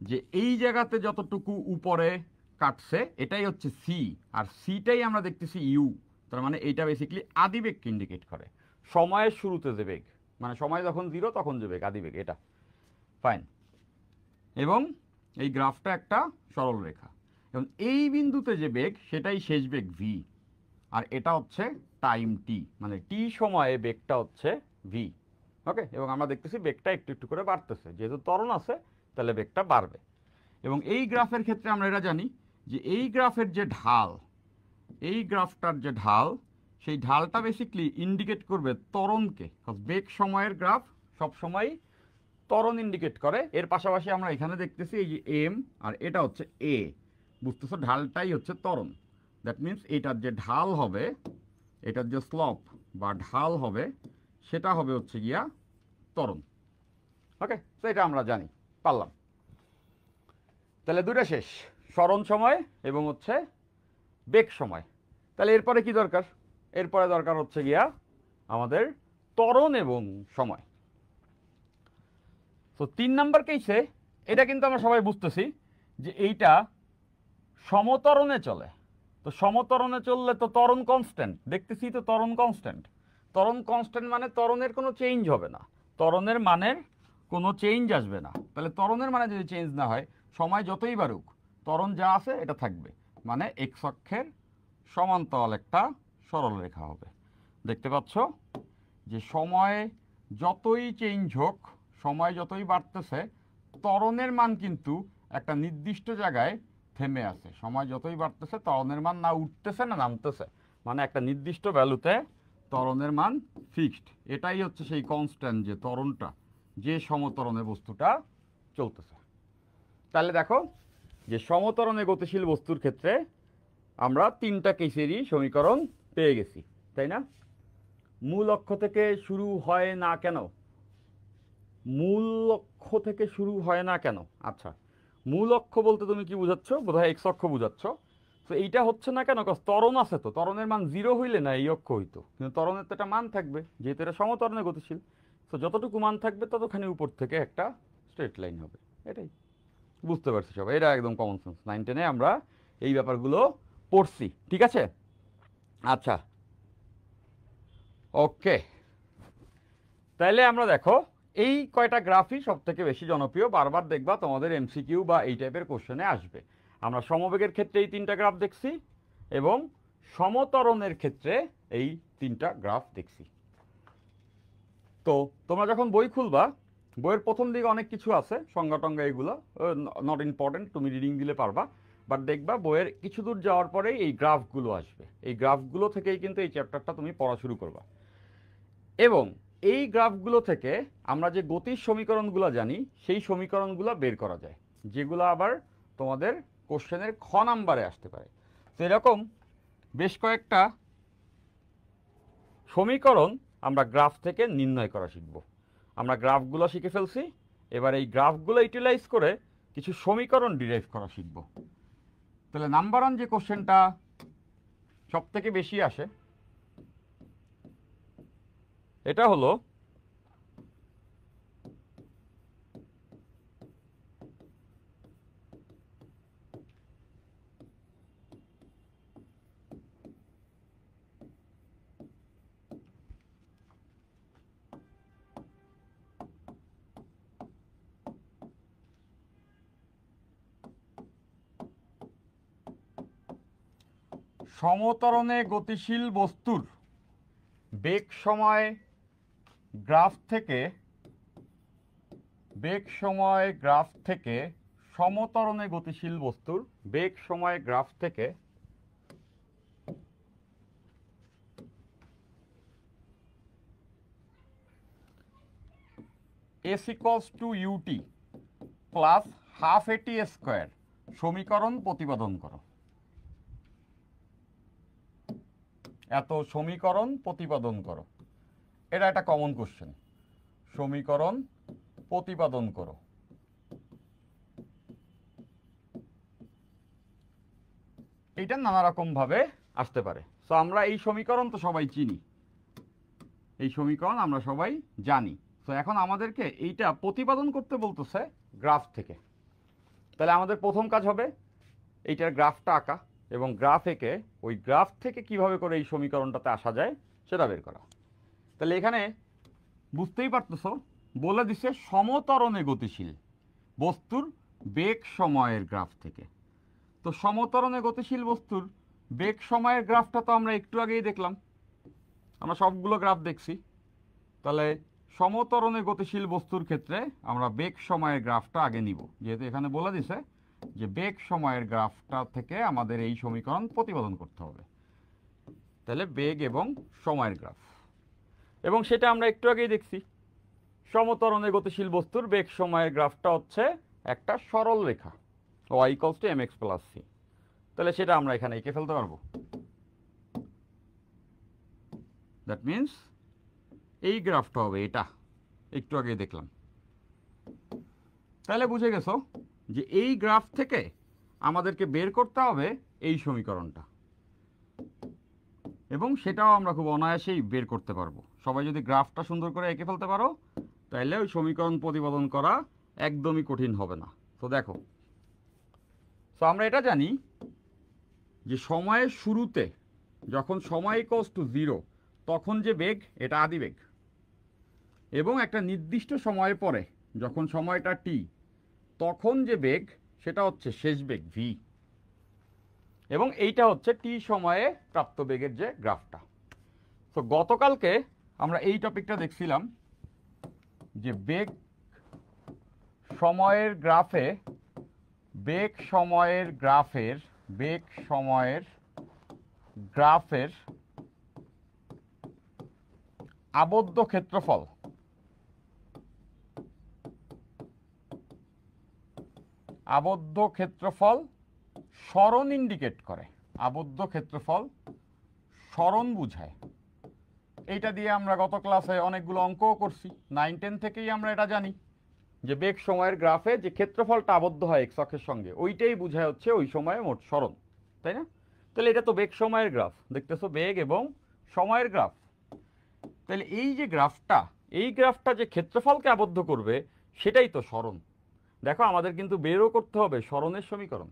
যে এই জায়গাতে যতটুকু উপরে কাটছে এটাই হচ্ছে সি, আর সিটাই আমরা দেখতেছি ইউ। তার মানে এইটা বেসিক্যালি আদিবেগকে ইন্ডিকেট করে, সময়ের শুরুতে যে বেগ, মানে সময় যখন 0 তখন যে বেগ, আদিবেগ এটা। ফাইন। এবং এই গ্রাফটা একটা সরল রেখা, এবং এই বিন্দুতে যে বেগ সেটাই শেষ বেগ ভি, আর এটা হচ্ছে টাইম টি, মানে টি সময়ে বেগটা হচ্ছে ভি। ওকে, এবং আমরা দেখতেছি বেগটা একটু একটু করে বাড়তেছে, যেহেতু ত্বরণ আছে তাহলে বেগটা বাড়বে। এবং এই গ্রাফের ক্ষেত্রে আমরা এটা জানি যে এই গ্রাফের যে ঢাল, এই গ্রাফটার যে ঢাল, সেই ঢালটা বেসিক্যালি ইন্ডিকেট করবে ত্বরণকে, বেগ সময়ের গ্রাফ সবসময় ত্বরণ ইন্ডিকেট করে। এর পাশাপাশি আমরা এখানে দেখতেছি এই যে এম, আর এটা হচ্ছে এ, বুঝতেছো, ঢালটাই হচ্ছে ত্বরণ। দ্যাট মিন্স এটার যে ঢাল হবে, এটার যে স্লপ বা ঢাল হবে, সেটা হবে হচ্ছে গিয়া ত্বরণ। ওকে, তো এটা আমরা জানি, পারলাম। তাহলে দুটা শেষ, সরণ সময় এবং হচ্ছে বেগ সময়। তাহলে এরপরে কি দরকার? এরপরে দরকার হচ্ছে গিয়া আমাদের ত্বরণ এবং সময়। তো 3 নাম্বার কেসে এটা কিন্তু আমরা সবাই বুঝতেছি যে এইটা সমতরণে চলে। তো সমতরণে চললে তো ত্বরণ কনস্ট্যান্ট, দেখতেছি তো ত্বরণ কনস্ট্যান্ট। ত্বরণ কনস্ট্যান্ট মানে ত্বরণের কোনো চেঞ্জ হবে না, ত্বরণের মানের কোনো চেঞ্জ আসবে না। তাহলে ত্বরণের মানে যদি চেঞ্জ না হয়, সময় যতই বাড়ুক ত্বরণ যা আছে এটা থাকবে, মানে এক্স অক্ষের সমান্তরাল একটা সরল রেখা হবে। দেখতে পাচ্ছ যে সময় যতই চেঞ্জ হোক, সময় যতই বাড়তেছে, ত্বরণের মান কিন্তু একটা নির্দিষ্ট জায়গায় থেমে আছে। সময় যতই বাড়তেছে ত্বরণের মান না উঠতেছে না নামতেছে, মানে একটা নির্দিষ্ট ভ্যালুতে ত্বরণের মান ফিক্সড। এটাই হচ্ছে সেই কনস্ট্যান্ট, যে ত্বরণটা, যে সমতরণে বস্তুটা চলতেছে। তাহলে দেখো যে সমতরণে গতিশীল বস্তুর ক্ষেত্রে আমরা 3টা কেসেরই সমীকরণ পেয়ে গেছি, তাই না? মূল অক্ষ থেকে শুরু হয় না কেন? মূল অক্ষ থেকে শুরু হয় না কেন? আচ্ছা, মূল অক্ষ বলতে তুমি কি বুঝাচ্ছ? বোধহয় এক্স অক্ষ বুঝাচ্ছ। তো এইটা হচ্ছে না কেন? ত্বরণ আছে, তো ত্বরণের মান 0 হইলে না এই অক্ষ হইতো, কিন্তু ত্বরণের তো একটা মান থাকবে, যেহেতু এটা সমতরণে গতিশীল। তো যতটুকু মান থাকবে ততখানি উপর থেকে একটা স্ট্রেট লাইন হবে, এটাই। বুঝতে পারছি সবাই, এটা একদম কমন সেন্স। 9-10-এ আমরা এই ব্যাপারগুলো পড়ছি, ঠিক আছে? আচ্ছা, ওকে। তাইলে আমরা দেখো এই কয়টা গ্রাফই সব থেকে বেশি জনপ্রিয়, বারবার দেখবা তোমাদের এমসিকিউ বা এই টাইপের কোশ্চেনে আসবে। আমরা সমবেগের ক্ষেত্রে এই 3টা গ্রাফ দেখছি, এবং সমতরণের ক্ষেত্রে এই 3টা গ্রাফ দেখছি। তো তোমরা যখন বই খুলবা, বইয়ের প্রথম দিকে অনেক কিছু আছে, সংজ্ঞা টঙ্গা, এগুলো নট ইম্পর্টেন্ট, তুমি রিডিং দিলে পারবা। বাট দেখবা বইয়ের কিছু দূর যাওয়ার পরেই এই গ্রাফগুলো আসবে, এই গ্রাফগুলো থেকেই কিন্তু এই চ্যাপ্টারটা তুমি পড়া শুরু করবা। এবং এই গ্রাফগুলো থেকে আমরা যে গতির সমীকরণগুলো জানি, সেই সমীকরণগুলো বের করা যায়, যেগুলো আবার তোমাদের কোশ্চেনের খ নাম্বারে আসতে পারে। তো এরকম বেশ কয়েকটা সমীকরণ আমরা গ্রাফ থেকে নির্ণয় করা শিখব। আমরা গ্রাফগুলো শিখে ফেলছি, এবার এই গ্রাফগুলো ইউটিলাইজ করে কিছু সমীকরণ ডিরাইভ করা শিখব। তাহলে নাম্বার 1 যে কোশ্চেনটা সব থেকে বেশি আসে, এটা হলো সমতরণে গতিশীল বস্তুর বেগ সময় গ্রাফ থেকে, সমতরণে গতিশীল বস্তুর বেগ সময় গ্রাফ থেকে s equals to ut plus half at square সমীকরণ প্রতিপাদন করো। এত সমীকরণ প্রতিপাদন করো, এটা একটা কমন কোশ্চেন। সমীকরণ প্রতিপাদন করো, এইটা নানা রকম ভাবে আসতে পারে। তো আমরা এই সমীকরণ তো সবাই চিনি, এই সমীকরণ আমরা সবাই জানি। তো এখন আমাদেরকে এইটা প্রতিপাদন করতে বলতেছে গ্রাফ থেকে। তাহলে আমাদের প্রথম কাজ হবে এইটার গ্রাফটা আঁকা এবং গ্রাফ এঁকে ওই গ্রাফ থেকে কিভাবে করে এই সমীকরণটাতে আসা যায় সেটা বের করা। তাহলে এখানে বুঝতেই পারতেছো বলে দিছে সমতরণে গতিশীল বস্তুর বেগ সময়ের গ্রাফ থেকে। তো সমতরণে গতিশীল বস্তুর বেগ সময়ের গ্রাফটা তো আমরা একটু আগেই দেখলাম, আমরা সবগুলো গ্রাফ দেখছি। তাহলে সমতরণে গতিশীল বস্তুর ক্ষেত্রে আমরা বেগ সময়ের গ্রাফটা আগে নিব, যেহেতু এখানে বলে দিছে যে বেগ সময়ের গ্রাফটা থেকে আমাদের এই সমীকরণ প্রতিপাদন করতে হবে। তাহলে বেগ এবং সময়ের গ্রাফ, এবং সেটা আমরা একটু আগেই দেখছি। সমতরণে গতিশীল বস্তুর বেগ সময়ের গ্রাফটা হচ্ছে একটা সরল রেখা, y = mx + c। তাহলে সেটা আমরা এখানে এঁকে ফেলতে পারবো। দ্যাট মিন্স এই গ্রাফটা হবে এটা, একটু আগেই দেখলাম। তাহলে বুঝে গেছো যে এই গ্রাফ থেকে আমাদেরকে বের করতে হবে এই সমীকরণটা, এবং সেটাও আমরা খুব অনায়াসেই বের করতে পারবো। সবাই যদি গ্রাফটা সুন্দর করে এঁকে ফেলতে পারো তাহলে ওই সমীকরণ প্রতিপাদন করা একদমই কঠিন হবে না। তো দেখো, তো আমরা এটা জানি যে সময়ের শুরুতে যখন সময় = 0 তখন যে বেগ এটা আদিবেগ, এবং একটা নির্দিষ্ট সময়ের পরে যখন সময়টা t তখন যে বেগ সেটা হচ্ছে শেষ বেগ v, এবং এইটা হচ্ছে t সময়ে প্রাপ্ত বেগের যে গ্রাফটা। তো গতকালকে আমরা এই টপিকটা দেখছিলাম যে বেগ সময়ের গ্রাফের আবদ্ধ ক্ষেত্রফল সরণ ইন্ডিকেট করে, আবদ্ধ ক্ষেত্রফল সরণ বুঝায়। এইটা দিয়ে আমরা গত ক্লাসে অনেকগুলো অঙ্কও করছি, 9-10 থেকেই আমরা এটা জানি যে বেগ সময়ের গ্রাফে যে ক্ষেত্রফলটা আবদ্ধ হয় x অক্ষের সঙ্গে ওইটাই বুঝায় হচ্ছে ওই সময়ে মোট সরণ, তাই না? তাহলে এটা তো বেগ সময়ের গ্রাফ, দেখতেছো বেগ এবং সময়ের গ্রাফ। তাহলে এই যে গ্রাফটা, এই গ্রাফটা যে ক্ষেত্রফলকে আবদ্ধ করবে সেটাই তো সরণ। দেখো আমাদের কিন্তু বেরও করতে হবে সরণের সমীকরণ।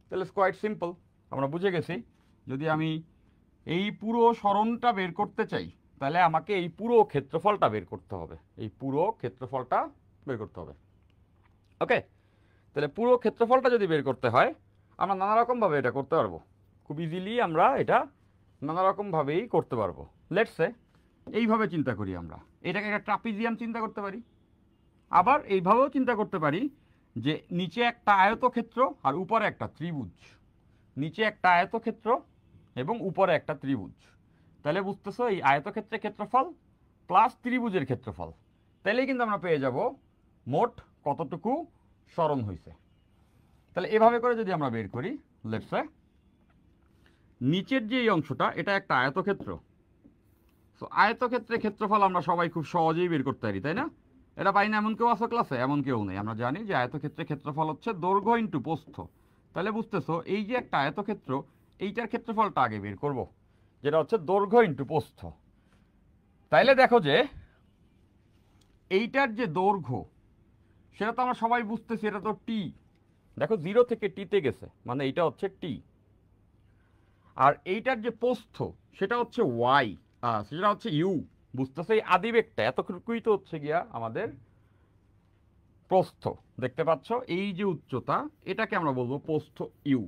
তাহলে কোয়াইট সিম্পল, আমরা বুঝে গেছি যদি আমি এই পুরো সরণটা বের করতে চাই তাহলে আমাকে এই পুরো ক্ষেত্রফলটা বের করতে হবে, এই পুরো ক্ষেত্রফলটা বের করতে হবে। ওকে, তাহলে পুরো ক্ষেত্রফলটা যদি বের করতে হয় আমরা নানা রকমভাবে এটা করতে পারবো, খুব ইজিলি আমরা এটা নানা রকমভাবেই করতে পারবো। লেটস সে এইভাবে চিন্তা করি, আমরা এটাকে একটা ট্রাপিজিয়াম চিন্তা করতে পারি, আবার এইভাবেও চিন্তা করতে পারি যে নিচে একটা আয়তক্ষেত্র আর উপরে একটা ত্রিভুজ, নিচে একটা আয়তক্ষেত্র এবং উপরে একটা ত্রিভুজ। তাহলে বুঝতেছো এই আয়তক্ষেত্রের ক্ষেত্রফল প্লাস ত্রিভুজের ক্ষেত্রফল, তাহলেই কিন্তু আমরা পেয়ে যাব মোট কতটুকু সরণ হয়েছে। তাহলে এভাবে করে যদি আমরা বের করি, লেটস সে নিচের যে এই অংশটা এটা একটা আয়তক্ষেত্র, সো আয়তক্ষেত্রের ক্ষেত্রফল আমরা সবাই খুব সহজেই বের করতে পারি, তাই না? এটা পাই না এমন কেউ আছে ক্লাসে? এমন কেউ নেই। আমরা জানি যে আয়তক্ষেত্রের ক্ষেত্রফল হচ্ছে দৈর্ঘ্য ইন্টু প্রস্থ। তাহলে বুঝতেছো এই যে একটা আয়তক্ষেত্র এইটার ক্ষেত্রফলটা আগে বের করব, যেটা হচ্ছে দৈর্ঘ্য ইন্টু প্রস্থ। তাইলে দেখো যে এইটার যে দৈর্ঘ্য সেটা তো আমরা সবাই বুঝতেছি, এটা তো টি। দেখো 0 থেকে টিতে গেছে, মানে এইটা হচ্ছে টি। আর এইটার যে প্রস্থ সেটা হচ্ছে ওয়াই, সেটা হচ্ছে ইউ। বুঝতেছো এই আদিবেগটা এতটুকুই তো হচ্ছে গিয়া আমাদের প্রস্থ। দেখতে পাচ্ছ এই যে উচ্চতা এটাকে আমরা বলবো প্রস্থ ইউ,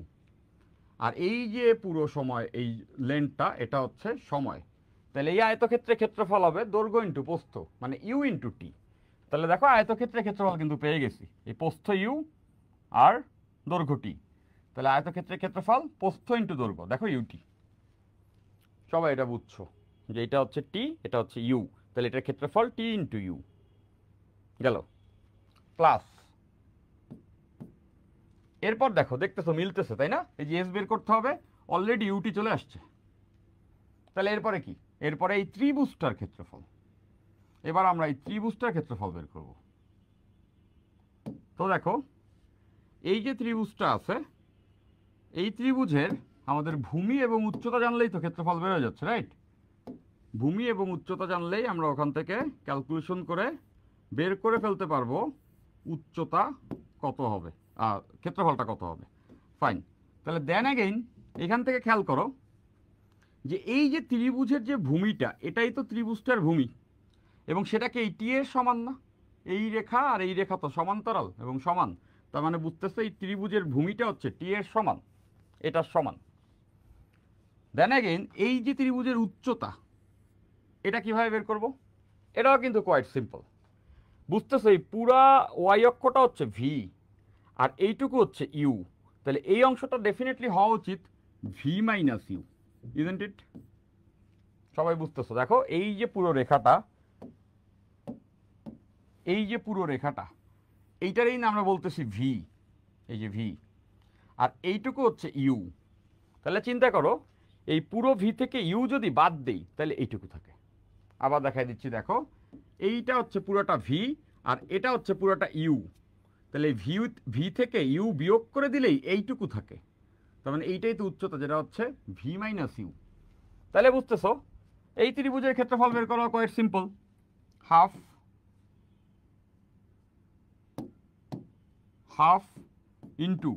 আর এই যে পুরো সময় এই লেন্থটা এটা হচ্ছে সময়। তাহলে এই আয়তক্ষেত্রের ক্ষেত্রফল হবে দৈর্ঘ্য ইন্টু প্রস্থ, মানে ইউ ইন্টু টি। তাহলে দেখো আয়তক্ষেত্রের ক্ষেত্রফল কিন্তু পেয়ে গেছি, এই প্রস্থ ইউ আর দৈর্ঘ্য টি। তাহলে আয়তক্ষেত্রের ক্ষেত্রফল প্রস্থ ইন্টু দৈর্ঘ্য, দেখো ইউটি। সবাই এটা বুঝছো যে এটা হচ্ছে টি, এটা হচ্ছে ইউ, তাহলে এটার ক্ষেত্রফল টি ইন্টু ইউ গেল প্লাস। এরপর দেখো দেখতেছো মিলতেছে, তাই না? এই যে এস বের করতে হবে, অলরেডি ইউটি চলে আসছে। তাহলে এরপরে কি? এরপরে এই ত্রিভুজটার ক্ষেত্রফল। এবার আমরা এই ত্রিভুজটার ক্ষেত্রফল বের করব। তো দেখো এই যে ত্রিভুজটা আছে এই ত্রিভুজের আমাদের ভূমি এবং উচ্চতা জানলেই তো ক্ষেত্রফল বের হয়ে যাচ্ছে, রাইট? ভূমি এবং উচ্চতা জানলেই আমরা ওখান থেকে ক্যালকুলেশন করে বের করে ফেলতে পারবো উচ্চতা কত হবে, ক্ষেত্রফলটা কত হবে। ফাইন। তাহলে দেন অ্যাগেইন এখান থেকে খেয়াল করো যে এই যে ত্রিভুজের যে ভূমিটা, এটাই তো ত্রিভুজটার ভূমি, এবং সেটাকে এই টি এর সমান না? এই রেখা আর এই রেখা তো সমান্তরাল এবং সমান, তার মানে বুঝতেছে এই ত্রিভুজের ভূমিটা হচ্ছে টি এর সমান, এটার সমান। দেন অ্যাগেইন এই যে ত্রিভুজের উচ্চতা, এটা কিভাবে বের করব? এটাও কিন্তু কোয়াইট সিম্পল। বুঝতেছো এই পুরা ওয়াই অক্ষটা হচ্ছে ভি আর এইটুকু হচ্ছে ইউ, তাহলে এই অংশটা ডেফিনেটলি হওয়া উচিত v minus u, isn't it? সবাই বুঝতেছো? দেখো এই যে পুরো রেখাটা, এই যে পুরো রেখাটা, এইটারই না আমরা বলতেছি ভি, এই যে ভি, আর এইটুকু হচ্ছে ইউ। তাহলে চিন্তা করো এই পুরো ভি থেকে ইউ যদি বাদ দেই তাহলে এইটুকু থাকে। আবার দেখাই দিচ্ছি, দেখো এইটা হচ্ছে পুরোটা ভি আর এটা হচ্ছে পুরোটা ইউ, তাহলে ভি থেকে ইউ বিয়োগ করে দিলেই এইটুকু থাকে, তার মানে এইটাই তো উচ্চতা, যেটা হচ্ছে ভি মাইনাস ইউ। তাহলে বুঝতেছো এই ত্রিভুজের ক্ষেত্রফল বের করা quite simple, half half into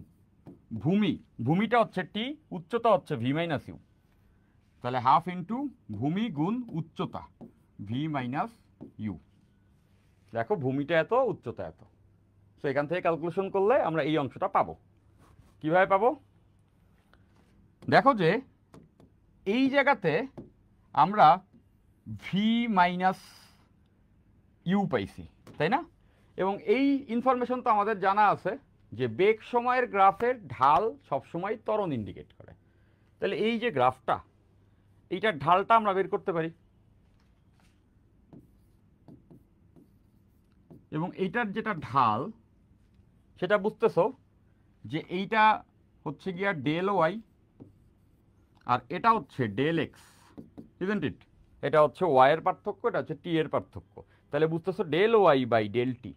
ভূমি, ভূমিটা হচ্ছে টি, উচ্চতা হচ্ছে ভি মাইনাস ইউ, তাহলে হাফ ইন্টু ভূমি গুণ উচ্চতা ভি মাইনাস ইউ। দেখো ভূমিটা এত, উচ্চতা এত, তো এখান থেকে ক্যালকুলেশন করলে আমরা এই অংশটা পাবো। কিভাবে পাবো? দেখো যে এই জায়গাতে আমরা ভি মাইনাস ইউ পাইছি, তাই না? এবং এই ইনফরমেশন তো আমাদের জানা আছে যে বেগ সময়ের গ্রাফের ঢাল সবসময় ত্বরণ ইন্ডিকেট করে। তাহলে এই যে গ্রাফটা, এইটার ঢালটা আমরা বের করতে পারি, এবং এইটার যেটা ঢাল সেটা বুঝতেছো যে এইটা হচ্ছে গিয়া ডেল ওয়াই আর এটা হচ্ছে ডেল এক্স, ইজন্ট ইট? এটা হচ্ছে ওয়াই এর পার্থক্য, এটা হচ্ছে টি এর পার্থক্য। তাহলে বুঝতেছো del y by del t,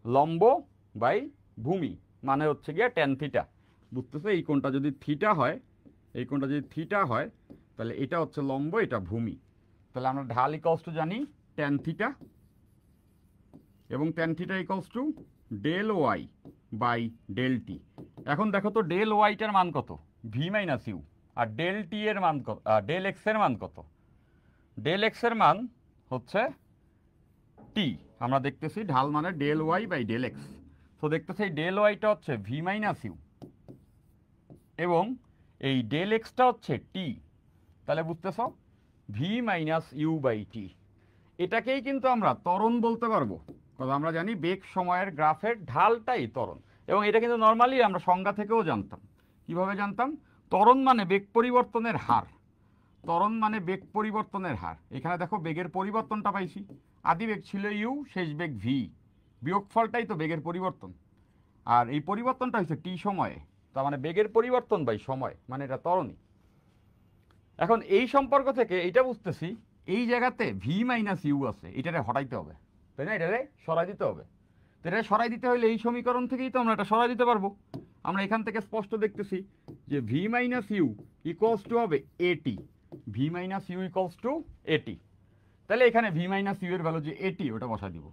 লম্ব বাই ভূমি, মানে হচ্ছে গিয়া ট্যান থিটা। বুঝতেছো এই কোণটা যদি থিটা হয়, এই কোণটা যদি থিটা হয় তাহলে এটা হচ্ছে লম্ব, এটা ভূমি। তাহলে আমরা ঢাল ইকলস টু জানি ট্যান থিটা, এবং tan theta equals to del y by del t. এখন দেখো তো ডেল ওয়াইটার মান কত? V minus u. আর ডেল টি এর মান কত? ডেল এক্স এর মান কত? ডেল এক্স এর মান হচ্ছে টি, আমরা দেখতেছি ঢাল মানে del y by del x. তো দেখতেছি এই ডেল ওয়াইটা হচ্ছে ভি মাইনাস ইউ এবং এই ডেল এক্সটা হচ্ছে টি, তাহলে বুঝতেছ V minus you by T. এটাকেই কিন্তু আমরা ত্বরণ বলতে পারবো, কারণ আমরা জানি বেগ সময়ের গ্রাফের ঢালটাই ত্বরণ। এবং এটা কিন্তু নর্মালি আমরা সংজ্ঞা থেকেও জানতাম। কিভাবে জানতাম? ত্বরণ মানে বেগ পরিবর্তনের হার, ত্বরণ মানে বেগ পরিবর্তনের হার। এখানে দেখো বেগের পরিবর্তনটা পাইছি, আদি বেগ ছিল ইউ, শেষ বেগ ভি, বিয়োগফলটাই তো বেগের পরিবর্তন, আর এই পরিবর্তনটা হচ্ছে টি সময়ে, তার মানে বেগের পরিবর্তন বাই সময়, মানে এটা ত্বরণই। এখন এই সম্পর্ক থেকে এইটা বুঝতেছি এই জায়গাতে ভি মাইনাস ইউ আছে, এটারে হটাইতে হবে, তাই না? এটারে সরাই দিতে হবে। তো এটা সরাই দিতে হলে এই সমীকরণ থেকেই তো আমরা এটা সরাই দিতে পারবো। আমরা এখান থেকে স্পষ্ট দেখতেছি যে V minus you equals to হবে AT, V minus you equals to AT. তাহলে এখানে ভি মাইনাস ইউ এর ভ্যালু যে এটি, ওটা বসা দিব।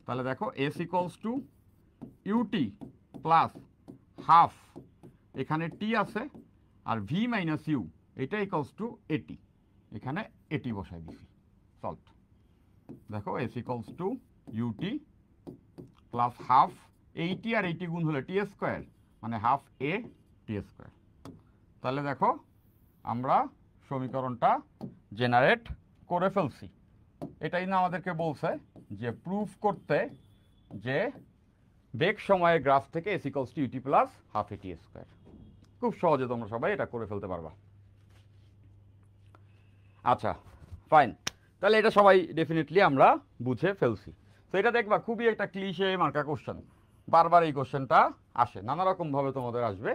তাহলে দেখো S equals to UT plus half, এখানে টি আছে, আর ভি মাইনাস ইউ এটা ইকুয়ালস টু এটি, এখানে এটি বসাই দিছি, সলভ। দেখো S equals to UT plus half, AT আর এইটি গুণ হলে টি স্কোয়ার, মানে হাফ এ টি স্কোয়ার। তাহলে দেখো আমরা সমীকরণটা জেনারেট করে ফেলছি। এটাই না আমাদেরকে বলছে যে প্রুফ করতে যে বেগ সময়ের গ্রাফ থেকে s equals to UT plus half A T square. খুব সহজে তোমরা সবাই এটা করে ফেলতে পারবা। আচ্ছা ফাইন, তাহলে এটা সবাই ডেফিনেটলি আমরা বুঝে ফেলছি। তো এটা দেখবা খুবই একটা ক্লিশে মার্কা কোশ্চেন, বারবার এই কোশ্চেনটা আসে, নানা রকমভাবে তোমাদের আসবে।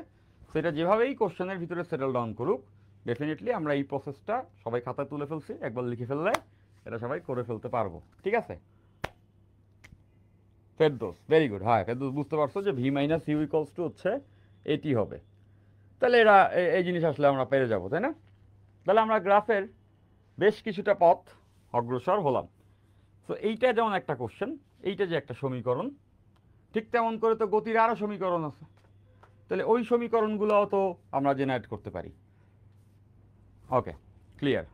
সেটা যেভাবেই কোশ্চেনের ভিতরে সেটেল ডাউন করুক, ডেফিনেটলি আমরা এই প্রসেসটা সবাই খাতায় তুলে ফেলছি, একবার লিখে ফেললে এটা সবাই করে ফেলতে পারবো। ঠিক আছে? Ferdous, very good. হ্যাঁ ফেরদৌস, বুঝতে পারছো যে V minus you equals to হচ্ছে এটি হবে। তাহলে এরা এই জিনিস আসলে আমরা পেরে যাবো, তাই না? তাহলে আমরা গ্রাফের বেশ কিছুটা পথ অগ্রসর হলাম। তো এইটা যেমন একটা কোশ্চেন, এইটা যে একটা সমীকরণ, ঠিক তেমন করে তো গতির আরও সমীকরণ আছে। তাহলে ওই সমীকরণগুলোও তো আমরা জেনারেট করতে পারি। ওকে, ক্লিয়ার,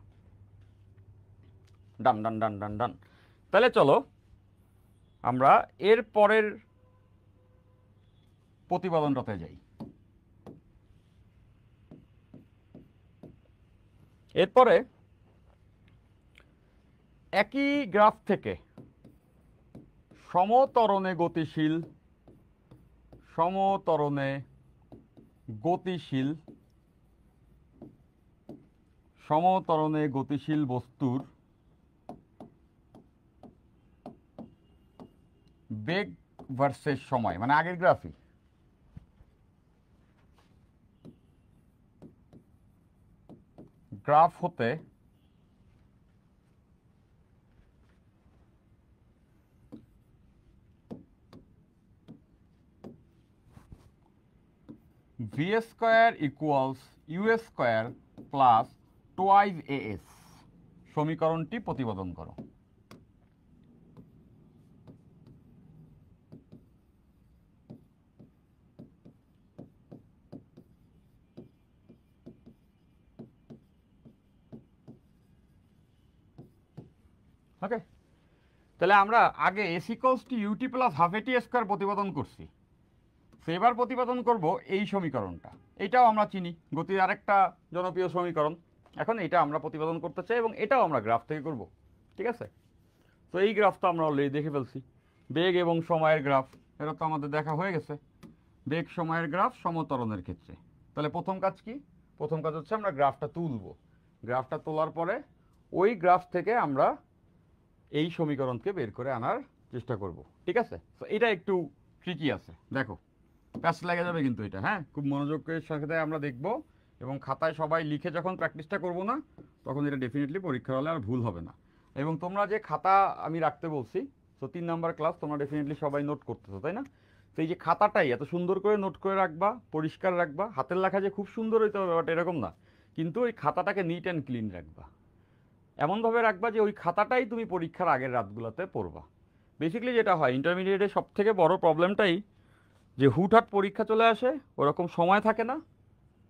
ডান ডান ডান ডান ডান। তাহলে চলো আমরা এর পরের প্রতিপাদনটাতে যাই। এরপরে একই গ্রাফ থেকে সমতরণে গতিশীল বস্তুর বেগ ভার্সেস সময়, মানে আগের গ্রাফই, গ্রাফ হতে v square equals u square plus twice as সমীকরণটি প্রতিপাদন করো। ওকে, তাহলে আমরা আগে s equals to UT plus half at square প্রতিপাদন করছি, এবার প্রতিপাদন করব এই সমীকরণটা। এইটাও আমরা চিনি, গতির আরেকটা জনপ্রিয় সমীকরণ। এখন এটা আমরা প্রতিপাদন করতে চাই এবং এটাও আমরা গ্রাফ থেকে করব, ঠিক আছে? তো এই গ্রাফটা আমরা অলরেডি দেখে ফেলছি, বেগ এবং সময়ের গ্রাফ, এটা তো আমাদের দেখা হয়ে গেছে। বেগ সময়ের গ্রাফ সমতরণের ক্ষেত্রে। তাহলে প্রথম কাজ কি? প্রথম কাজ হচ্ছে আমরা গ্রাফটা তুলব। গ্রাফটা তোলার পরে ওই গ্রাফ থেকে আমরা এই সমীকরণকে বের করে আনার চেষ্টা করব, ঠিক আছে? তো এটা একটু ট্রিকি আছে, দেখো প্যাচ লেগে যাবে কিন্তু এটা, হ্যাঁ, খুব মনোযোগের সাথে আমরা দেখব এবং খাতায় সবাই লিখে যখন প্র্যাকটিসটা করব না, তখন এটা ডেফিনেটলি পরীক্ষার হলে আর ভুল হবে না। এবং তোমরা যে খাতা আমি রাখতে বলছি, তো 3 নাম্বার ক্লাস, তোমরা ডেফিনেটলি সবাই নোট করতেছো, তাই না? তো এই যে খাতাটাই এত সুন্দর করে নোট করে রাখবা, পরিষ্কার রাখবা, হাতের লেখা যে খুব সুন্দর হইতে হবে ব্যাপারটা এরকম না, কিন্তু ওই খাতাটাকে নিট অ্যান্ড ক্লিন রাখবা, এমনভাবে রাখবা যে ওই খাতাটাই তুমি পরীক্ষার আগের রাতগুলোতে পড়বা। বেসিক্যালি যেটা হয় ইন্টারমিডিয়েটের সব থেকে বড় প্রবলেমটাই যে হুটহাট পরীক্ষা চলে আসে, ওরকম সময় থাকে না,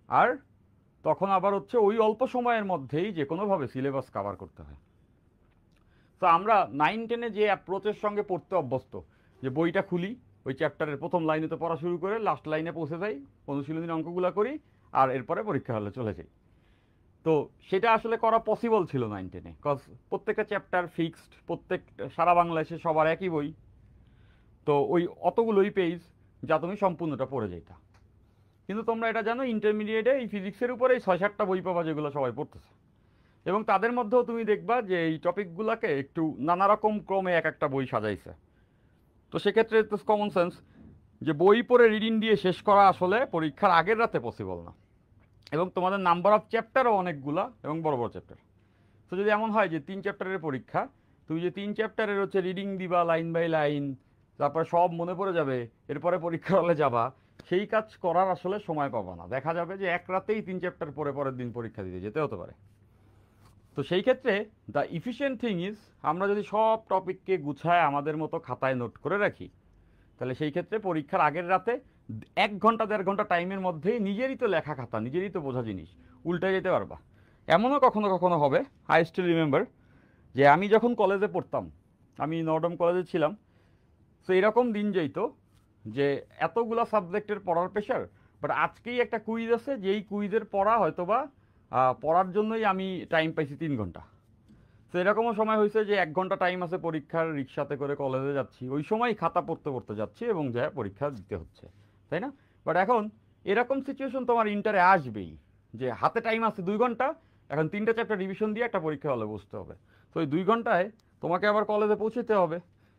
আর তখন আবার হচ্ছে ওই অল্প সময়ের মধ্যেই যে কোনোভাবে সিলেবাস কভার করতে হয়। তো আমরা 9-10-এ যে অ্যাপ্রোচের সঙ্গে পড়তে অভ্যস্ত, যে বইটা খুলি, ওই চ্যাপ্টারের প্রথম লাইনে তো পড়া শুরু করে লাস্ট লাইনে পৌঁছে যাই, অনুশীলনীর অঙ্কগুলো করি, আর এরপরে পরীক্ষা হলে চলে যাই। তো সেটা আসলে করা পসিবল ছিল 9-10-এ, কজ প্রত্যেকটা চ্যাপ্টার ফিক্সড, প্রত্যেক সারা বাংলাদেশে সবার একই বই, তো ওই অতগুলোই পেজ যা তুমি সম্পূর্ণটা পড়ে যেতা। কিন্তু তোমরা এটা জানো ইন্টারমিডিয়েটে এই ফিজিক্সের উপরে 6-7টা বই পাবা যেগুলো সবাই পড়তেছে, এবং তাদের মধ্যেও তুমি দেখবা যে এই টপিকগুলোকে একটু নানা রকম ক্রমে এক একটা বই সাজাইছে। তো সেক্ষেত্রে তো কমন সেন্স যে বই পড়ে রিডিং দিয়ে শেষ করা আসলে পরীক্ষার আগের রাতে পসিবল না, এবং তোমাদের নাম্বার অফ চ্যাপ্টারও অনেকগুলা এবং বড় বড় চ্যাপ্টার। তো যদি এমন হয় যে 3 চ্যাপ্টারের পরীক্ষা, তুমি যে 3 চ্যাপ্টারের হচ্ছে রিডিং দিবা লাইন বাই লাইন, তারপরে সব মনে পড়ে যাবে, এরপরে পরীক্ষা হলে যাবা, সেই কাজ করার আসলে সময় পাবা না। দেখা যাবে যে এক রাতেই 3 চ্যাপ্টার পরে পরের দিন পরীক্ষা দিতে যেতে হতে পারে। তো সেই ক্ষেত্রে দ্য ইফিশিয়েন্ট থিং ইজ, আমরা যদি সব টপিককে গুছায় আমাদের মতো খাতায় নোট করে রাখি, তাহলে সেই ক্ষেত্রে পরীক্ষার আগের রাতে 1 ঘন্টা 1.5 ঘন্টা টাইমের মধ্যেই নিজেরই তো লেখা খাতা, নিজেরই তো বোঝা জিনিস উল্টে যেতে পারবা। এমনও কখনো কখনো হবে, আই স্টিল রিমেম্বার, যে আমি যখন কলেজে পড়তাম, আমি নর্ডম কলেজে ছিলাম, তো এরকম দিন যাইতো যে এতগুলা সাবজেক্টের পড়ার প্রেশার, বাট আজকেই একটা কুইজ আছে, যেই কুইজের পড়া হয়তোবা পড়ার জন্যই আমি টাইম পাইছি 3 ঘন্টা। তো এরকমও সময় হয়েছে যে 1 ঘন্টা টাইম আছে পরীক্ষার, রিক্সাতে করে কলেজে যাচ্ছি, ওই সময় খাতা পড়তে পড়তে যাচ্ছি এবং যা পরীক্ষা দিতে হচ্ছে, তাই না? বাট এখন এরকম সিচুয়েশন তোমার ইন্টারে আসবেই, যে হাতে টাইম আছে 2 ঘন্টা, এখন 3টা চ্যাপ্টার রিভিশন দিয়ে একটা পরীক্ষা হলে বসতে হবে। তো ওই 2 ঘন্টায় তোমাকে আবার কলেজে পৌঁছতে হবে।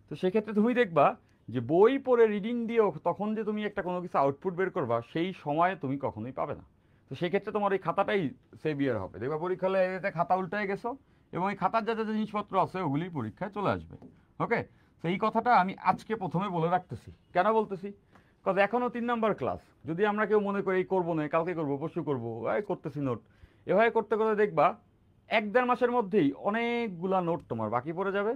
তো সেক্ষেত্রে তুমি দেখবা যে বই পড়ে রিডিং দিয়েও তখন যে তুমি একটা কোনো কিছু আউটপুট বের করবা, সেই সময় তুমি কখনোই পাবে না। তো সেক্ষেত্রে তোমার এই খাতাটাই সেভিয়ার হবে, দেখবা পরীক্ষা হলে এতে খাতা উল্টায় গেছো এবং এই খাতার যা যা জিনিসপত্র আছে ওগুলি পরীক্ষায় চলে আসবে। ওকে, তো এই কথাটা আমি আজকে প্রথমে বলে রাখতেছি। কেন বলতেছি? কজ এখনও 3 নাম্বার ক্লাস, যদি আমরা কেউ মনে করি এই করবো না, কালকে করবো, পরশু করবো, এই করতেছি নোট, এভাবে করতে করতে দেখবা 1-1.5 মাসের মধ্যেই অনেকগুলা নোট তোমার বাকি পড়ে যাবে।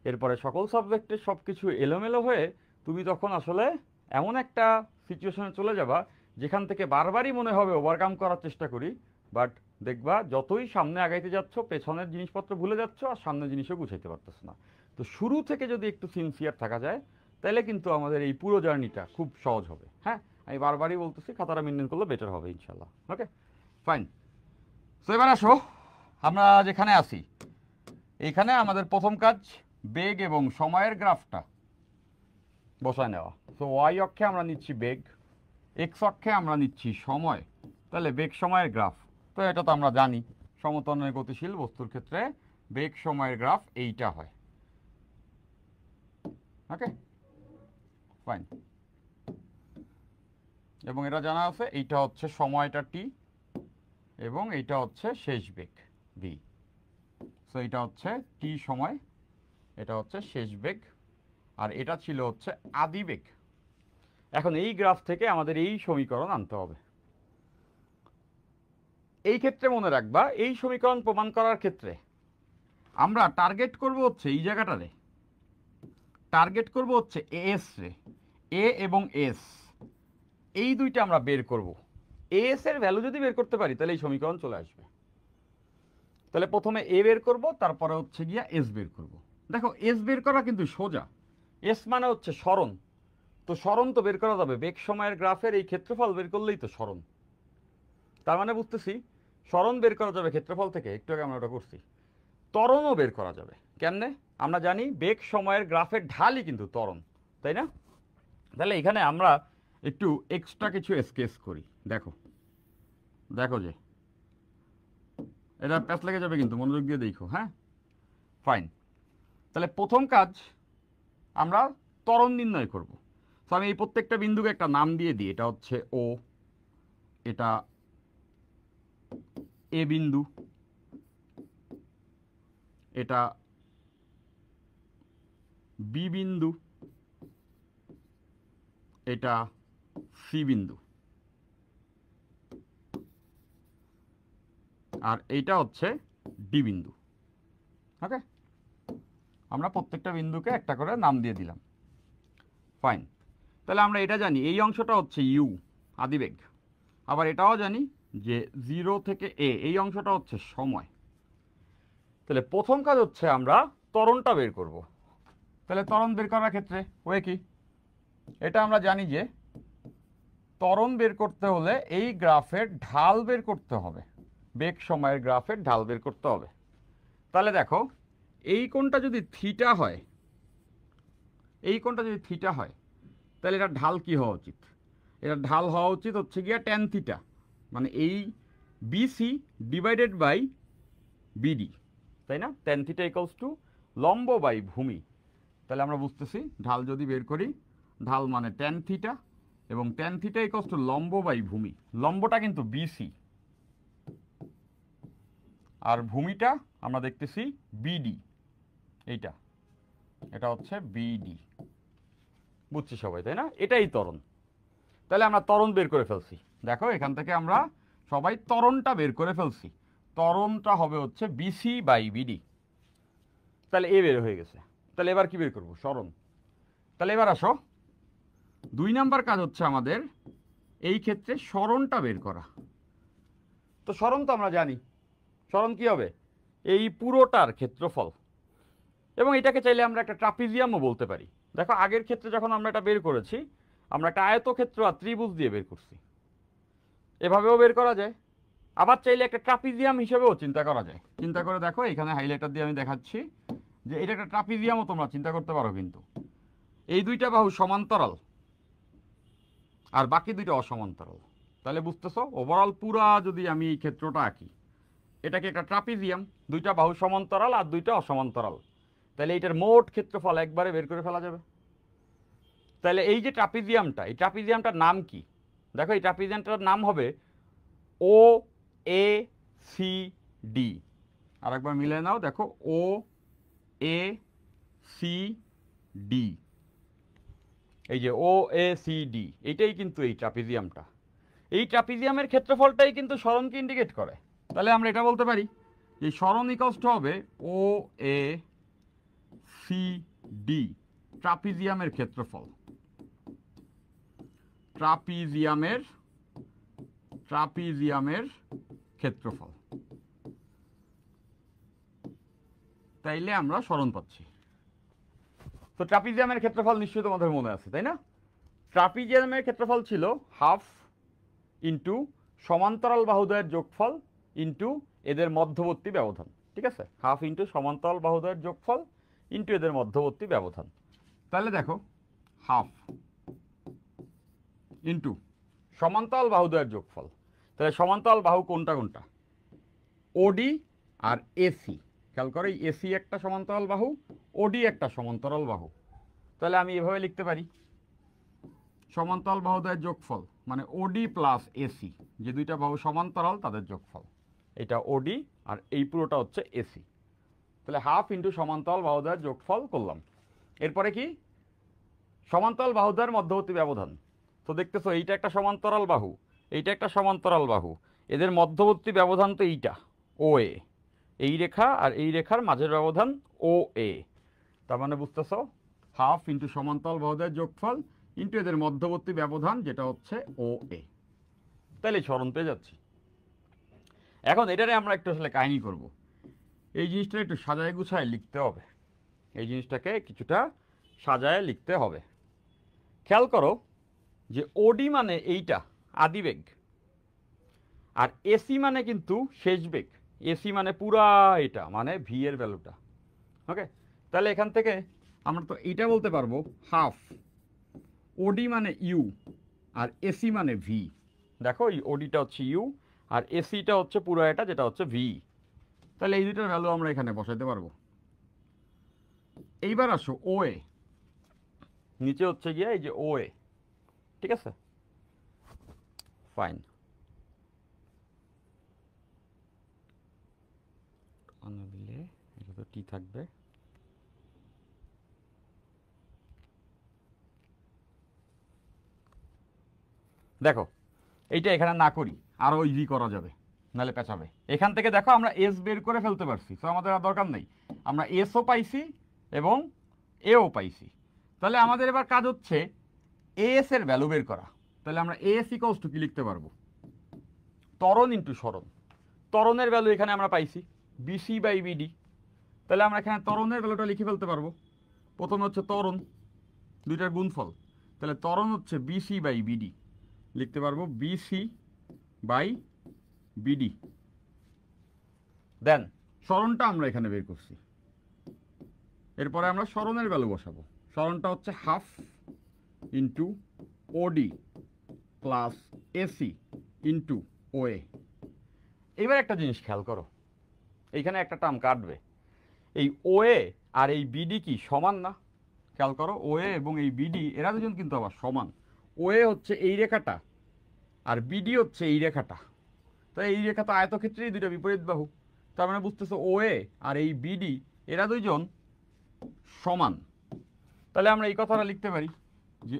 এরপরে সকল সাবজেক্টে সব কিছু এলোমেলো হয়ে তুমি তখন আসলে এমন একটা সিচুয়েশনে চলে যাবা যেখান থেকে বারবারই মনে হবে ওভারকাম করার চেষ্টা করি, বাট দেখবা যতই সামনে আগাইতে যাচ্ছ পেছনের জিনিসপত্র ভুলে যাচ্ছ আর সামনের জিনিসও গুছাইতে পারতেছ না। তো শুরু থেকে যদি একটু সিনসিয়ার থাকা যায় তাহলে কিন্তু আমাদের এই পুরো জার্নিটা খুব সহজ হবে। হ্যাঁ, আমি বারবারই বলতেছি, খাতাটা মেনটেন করলে বেটার হবে ইনশাল্লাহ। Okay fine. তো এবার আসো আমরা যেখানে আছি এইখানে আমাদের প্রথম কাজ বেগ এবং সময়ের গ্রাফটা বসায় নেওয়া। তো ওয়াই অক্ষে আমরা নিচ্ছি বেগ, এক্স অক্ষে আমরা নিচ্ছি সময়। তাহলে বেগ সময়ের গ্রাফ তো এটা তো আমরা জানি, সমতলের গতিশীল বস্তুর ক্ষেত্রে বেগ সময়ের গ্রাফ এইটা হয়। Okay fine. এবং এটা জানা আছে এইটা হচ্ছে সময়টা টি এবং এইটা হচ্ছে শেষ বেগ ভি। সো এটা হচ্ছে টি সময়, এটা হচ্ছে শেষ বেগ, আর এটা ছিল হচ্ছে আদি বেগ। এখন এই গ্রাফ থেকে আমাদের এই সমীকরণ আনতে হবে। এই ক্ষেত্রে মনে রাখবা এই সমীকরণ প্রমাণ করার ক্ষেত্রে আমরা টার্গেট করব হচ্ছে এই জায়গাটারে, টার্গেট করব হচ্ছে এস রে, এ এবং এস এই দুইটা আমরা বের করব। এস এর ভ্যালু যদি বের করতে পারি তাহলে এই সমীকরণ চলে আসবে। তাহলে প্রথমে এ বের করব, তারপরে হচ্ছে গিয়া এস বের করব। দেখো এস বের করা কিন্তু সোজা, এস মানে হচ্ছে সরণ। তো সরণ তো বের করা যাবে, বেগ সময়ের গ্রাফের এই ক্ষেত্রফল বের করলেই তো সরণ। তার মানে বুঝতেছি সরণ বের করা যাবে ক্ষেত্রফল থেকে, একটু আগে আমরা ওটা করছি। ত্বরণও বের করা যাবে কেমনে? আমরা জানি বেগ সময়ের গ্রাফের ঢালই কিন্তু ত্বরণ, তাই না? তাহলে এখানে আমরা একটু এক্সট্রা কিছু স্কেচ করি। দেখো দেখো যে এটা প্যাচ লেগে যাবে কিন্তু মনোযোগ দিয়ে দেখো। হ্যাঁ ফাইন। তাহলে প্রথম কাজ আমরা ত্বরণ নির্ণয় করব। তো আমি এই প্রত্যেকটা বিন্দুকে একটা নাম দিয়ে দিই। এটা হচ্ছে ও, এটা এ বিন্দু, এটা বি বিন্দু, এটা সি বিন্দু, আর এইটা হচ্ছে ডি বিন্দু। ওকে, আমরা প্রত্যেকটা বিন্দুকে একটা করে নাম দিয়ে দিলাম। ফাইন। তাহলে আমরা এটা জানি এই অংশটা হচ্ছে ইউ আদিবেগ, আবার এটাও জানি যে 0 থেকে এ এই অংশটা হচ্ছে সময়। তাহলে প্রথম কাজ হচ্ছে আমরা ত্বরণটা বের করব। তাহলে ত্বরণ বের করার ক্ষেত্রে ওয়ে কি, এটা আমরা জানি যে ত্বরণ বের করতে হলে এই গ্রাফের ঢাল বের করতে হবে, বেগ সময়ের গ্রাফের ঢাল বের করতে হবে। তাহলে দেখো এই কোণটা যদি থিটা হয়, এই কোণটা যদি থিটা হয় তাহলে এটা ঢাল কি হওয়া উচিত? এটা ঢাল হওয়া উচিত হচ্ছে গিয়া ট্যান থিটা, মানে এই বিসি ডিভাইডেড বাই বিডি, তাই না? ট্যান থিটা ইকুয়ালস টু লম্ব বাই ভূমি। তাহলে আমরা বুঝতেছি ঢাল যদি বের করি, ঢাল মানে ট্যান থিটা এবং ট্যান থিটা ইকুয়ালস টু লম্ব বাই ভূমি। লম্বটা কিন্তু বিসি আর ভূমিটা আমরা দেখতেছি বিডি, এইটা এটা হচ্ছে বিডি। বুঝছি সবাই, তাই না? এটাই ত্বরণ। তাহলে আমরা ত্বরণ বের করে ফেলছি। দেখো এখান থেকে আমরা সবাই ত্বরণটা বের করে ফেলছি। ত্বরণটা হবে হচ্ছে বিসি বাই বিডি। তাহলে এ বের হয়ে গেছে। তাহলে এবার কি বের করব? সরণ। তাহলে এবার আসো 2 নাম্বার কাজ হচ্ছে আমাদের এই ক্ষেত্রে সরণটা বের করা। তো সরণ তো আমরা জানি, সরণ কি হবে? এই পুরোটার ক্ষেত্রফল। এবং এটাকে চাইলে আমরা একটা ট্রাপিজিয়ামও বলতে পারি। দেখো আগের ক্ষেত্রে যখন আমরা এটা বের করেছি আমরা একটা আয়তক্ষেত্র আর ত্রিভুজ দিয়ে বের করছি, এভাবেও বের করা যায়। আবার চাইলে একটা ট্রাপিজিয়াম হিসেবেও চিন্তা করা যায়। চিন্তা করে দেখো এখানে হাইলাইটার দিয়ে আমি দেখাচ্ছি যে এটা একটা ট্রাপিজিয়ামও তোমরা চিন্তা করতে পারো। কিন্তু এই দুইটা বাহু সমান্তরাল আর বাকি দুইটা অসমান্তরাল। তাহলে বুঝতেছো ওভারঅল পুরা যদি আমি এই ক্ষেত্রটা আঁকি, এটাকে একটা ট্রাপিজিয়াম, দুইটা বাহু সমান্তরাল আর দুইটা অসমান্তরাল। তাহলে এইটার মোট ক্ষেত্রফল একবারে বের করে ফেলা যাবে। তাহলে এই যে ট্রাপিজিয়ামটা, এই ট্রাপিজিয়ামটার নাম কি? দেখো এই ট্রাপিজিয়ামটার নাম হবে ও এ সি ডি। আর একবার মিলে নাও, দেখো ও এ সি ডি, এই যে ও এ সি ডি, এইটাই কিন্তু এই ট্রাপিজিয়ামটা। এই ট্রাপিজিয়ামের ক্ষেত্রফলটাই কিন্তু সরণকে ইন্ডিকেট করে। তাহলে আমরা এটা বলতে পারি যে সরণ ইকুয়ালস টু হবে ও এ সি ডি, ট্রাপিজিয়ামের ক্ষেত্রফল। ট্রাপিজিয়ামের ট্রাপিজিয়ামের ক্ষেত্রফল। তাইলে আমরা সরণ পাচ্ছি। তো ট্রাপিজিয়ামের ক্ষেত্রফল নিশ্চয়ই তোমাদের মনে আছে, তাই না? ট্রাপিজিয়ামের ক্ষেত্রফল ছিল হাফ ইন্টু সমান্তরাল বাহুদ্বয়ের যোগফল ইন্টু এদের মধ্যবর্তী ব্যবধান। ঠিক আছে, হাফ ইন্টু সমান্তরাল বাহুদ্বয়ের যোগফল ইন্টু এদের মধ্যবর্তী ব্যবধান। তাহলে দেখো হাফ ইন্টু সমান্তরাল বাহুদ্বয়ের যোগফল। তাহলে সমান্তরাল বাহু কোনটা কোনটা? ওডি আর এসি। খেয়াল করো, এই এসি একটা সমান্তরাল বাহু, ওডি একটা সমান্তরাল বাহু। তাহলে আমি এভাবে লিখতে পারি সমান্তরাল বাহুদ্বয়ের যোগফল মানে ওডি প্লাস এসি, যে দুইটা বাহু সমান্তরাল তাদের যোগফল। এটা ওডি আর এই পুরোটা হচ্ছে এসি। তাহলে হাফ ইন্টু সমান্তরাল বাহুদ্বয়ের যোগফল করলাম। এরপরে কি? সমান্তরাল বাহুদ্বয়ের মধ্যবর্তী ব্যবধান। তো দেখতেছো এইটা একটা সমান্তরাল বাহু, এইটা একটা সমান্তরাল বাহু, এদের মধ্যবর্তী ব্যবধান তো এইটা ও এ, এই রেখা আর এই রেখার মাঝের ব্যবধান ও এ। তার মানে বুঝতেছো হাফ ইন্টু সমান্তরাল বাহুদ্বয়ের যোগফল ইন্টু এদের মধ্যবর্তী ব্যবধান যেটা হচ্ছে ও এ। তাহলে সরণ পেয়ে যাচ্ছি। এখন এটারে আমরা একটু আসলে কাহিনী করব। এই জিনিসটা একটু সাজায় গুছায় লিখতে হবে, এই জিনিসটাকে কিছুটা সাজায় লিখতে হবে। খেয়াল করো যে ওডি মানে এইটা আদিবেগ, আর এসি মানে কিন্তু শেষ বেগ। এসি মানে পুরা এটা মানে ভি এর ভ্যালুটা। ওকে, তাহলে এখান থেকে আমরা তো এইটা বলতে পারবো হাফ ওডি মানে ইউ আর এসি মানে ভি। দেখো এই ওডিটা হচ্ছে ইউ আর এসিটা হচ্ছে পুরো এটা যেটা হচ্ছে ভি। তাহলে এই দুটোর ভ্যালু আমরা এখানে বসাইতে পারবো। এইবার আসো ও এ, নিচে হচ্ছে গিয়ে এই যে ও এ। ঠিক আছে, ফাইন। দিলে এটা তো টি থাকবে। দেখো এইটা এখানে না করি, আরও ইজি করা যাবে, নাহলে পেঁচাবে। এখান থেকে দেখো আমরা এস বের করে ফেলতে পারছি, তো আমাদের আর দরকার নেই। আমরা এসও পাইছি এবং এও পাইছি। তাহলে আমাদের এবার কাজ হচ্ছে এস এর ভ্যালু বের করা। তাহলে আমরা এস ইকলস টু কি লিখতে পারবো? ত্বরণ ইন্টু সরণ। ত্বরণের ভ্যালু এখানে আমরা পাইছি বিসি বাই বিডি। তাহলে আমরা এখানে ত্বরণের ভ্যালুটা লিখে ফেলতে পারবো। প্রথমে হচ্ছে ত্বরণ, দুইটার গুণফল। তাহলে ত্বরণ হচ্ছে বিসি বাই বিডি, লিখতে পারবো বিসি বাই বিডি। দেন সরণটা আমরা এখানে বের করছি। এরপরে আমরা সরণের ভ্যালু বসাবো। সরণটা হচ্ছে half into OD plus AC into OA. এবার একটা জিনিস খেয়াল করো, এইখানে একটা টার্ম কাটবে। এই ওএ আর এই বিডি কি সমান না? খেয়াল করো, ওএ এবং এই বিডি এরা দুজন কিন্তু আবার সমান। ওএ হচ্ছে এই রেখাটা আর বিডি হচ্ছে এই রেখাটা। তাই এই রেখা তো আয়তক্ষেত্রেই দুইটা বিপরীত বাহু। তার মানে বুঝতেছো ওএ আর এই বিডি এরা দুইজন সমান। তাহলে আমরা এই কথাটা লিখতে পারি যে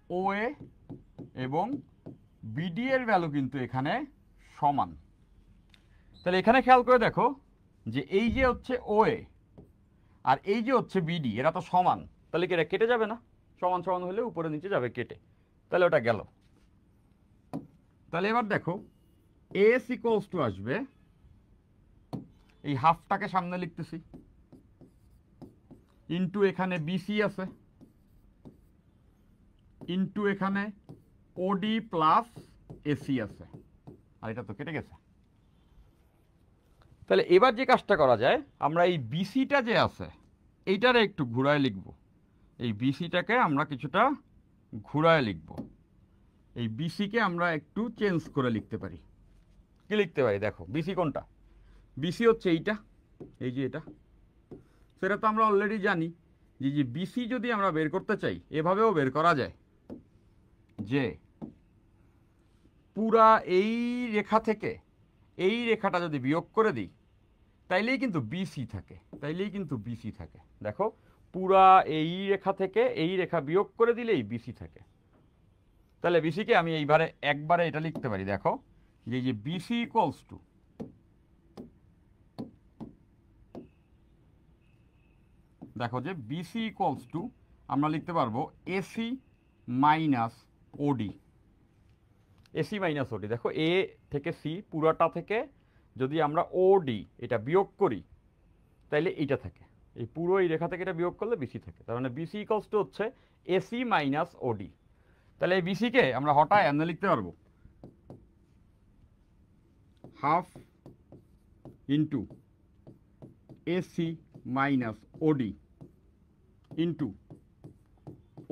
ওএ এবং বিডি এর ভ্যালু কিন্তু এখানে সমান। তাহলে এখানে খেয়াল করে দেখো যে এই যে হচ্ছে ওএ আর এই যে হচ্ছে বিডি এরা তো সমান। তাহলে কি এটা কেটে যাবে না? সমান সমান হলে উপরে নিচে যাবে কেটে, তাহলে ওটা গেল। তাহলে এবার দেখো এস ইকুয়ালস টু আসবে, এই হাফটাকে সামনে লিখতেছি, ইন্টু এখানে বিসি আছে, ইন্টু এখানে ওডি প্লাস এসি আছে, আর এটা তো কেটে গেছে। তাহলে এবার যে কাজটা করা যায়, আমরা এই বিসিটা যে আছে এইটারে একটু ঘুরায় লিখব। এই বিসিটাকে আমরা কিছুটা ঘুরায় লিখব। এই বিসিকে আমরা একটু চেঞ্জ করে লিখতে পারি। কি লিখতে পারি দেখো, বিসি কোনটা? বিসি হচ্ছে এইটা, এই যে এটা। সেটা তো আমরা অলরেডি জানি যে বিসি যদি আমরা বের করতে চাই এভাবেও বের করা যায়, যে পুরা এই রেখা থেকে এই রেখাটা যদি বিয়োগ করে দিই তাইলেই কিন্তু বিসি থাকে, তাইলেই কিন্তু বিসি থাকে। দেখো পুরা এই রেখা থেকে এই রেখা বিয়োগ করে দিলেই বিসি থাকে। তাহলে বিসিকে আমি এইবারে একবারে এটা লিখতে পারি, দেখো যে বিসি ইকুয়ালস টু, দেখো যে বিসি ইকুয়ালস টু আমরা লিখতে পারবো এসি মাইনাস ওডি। এসি মাইনাস ওডি, দেখো এ থেকে সি পুরাটা থেকে যদি আমরা ওডি এটা বিয়োগ করি তাইলে এইটা থাকে, এই পুরো এই রেখা থেকে এটা বিয়োগ করলে বিসি থাকে, তার মানে বিসি ইকুয়ালস টু হচ্ছে এসি মাইনাস ওডি। তাহলে এই বিসিকে আমরা হঠাৎ এমনি লিখতে পারবো half into AC minus OD into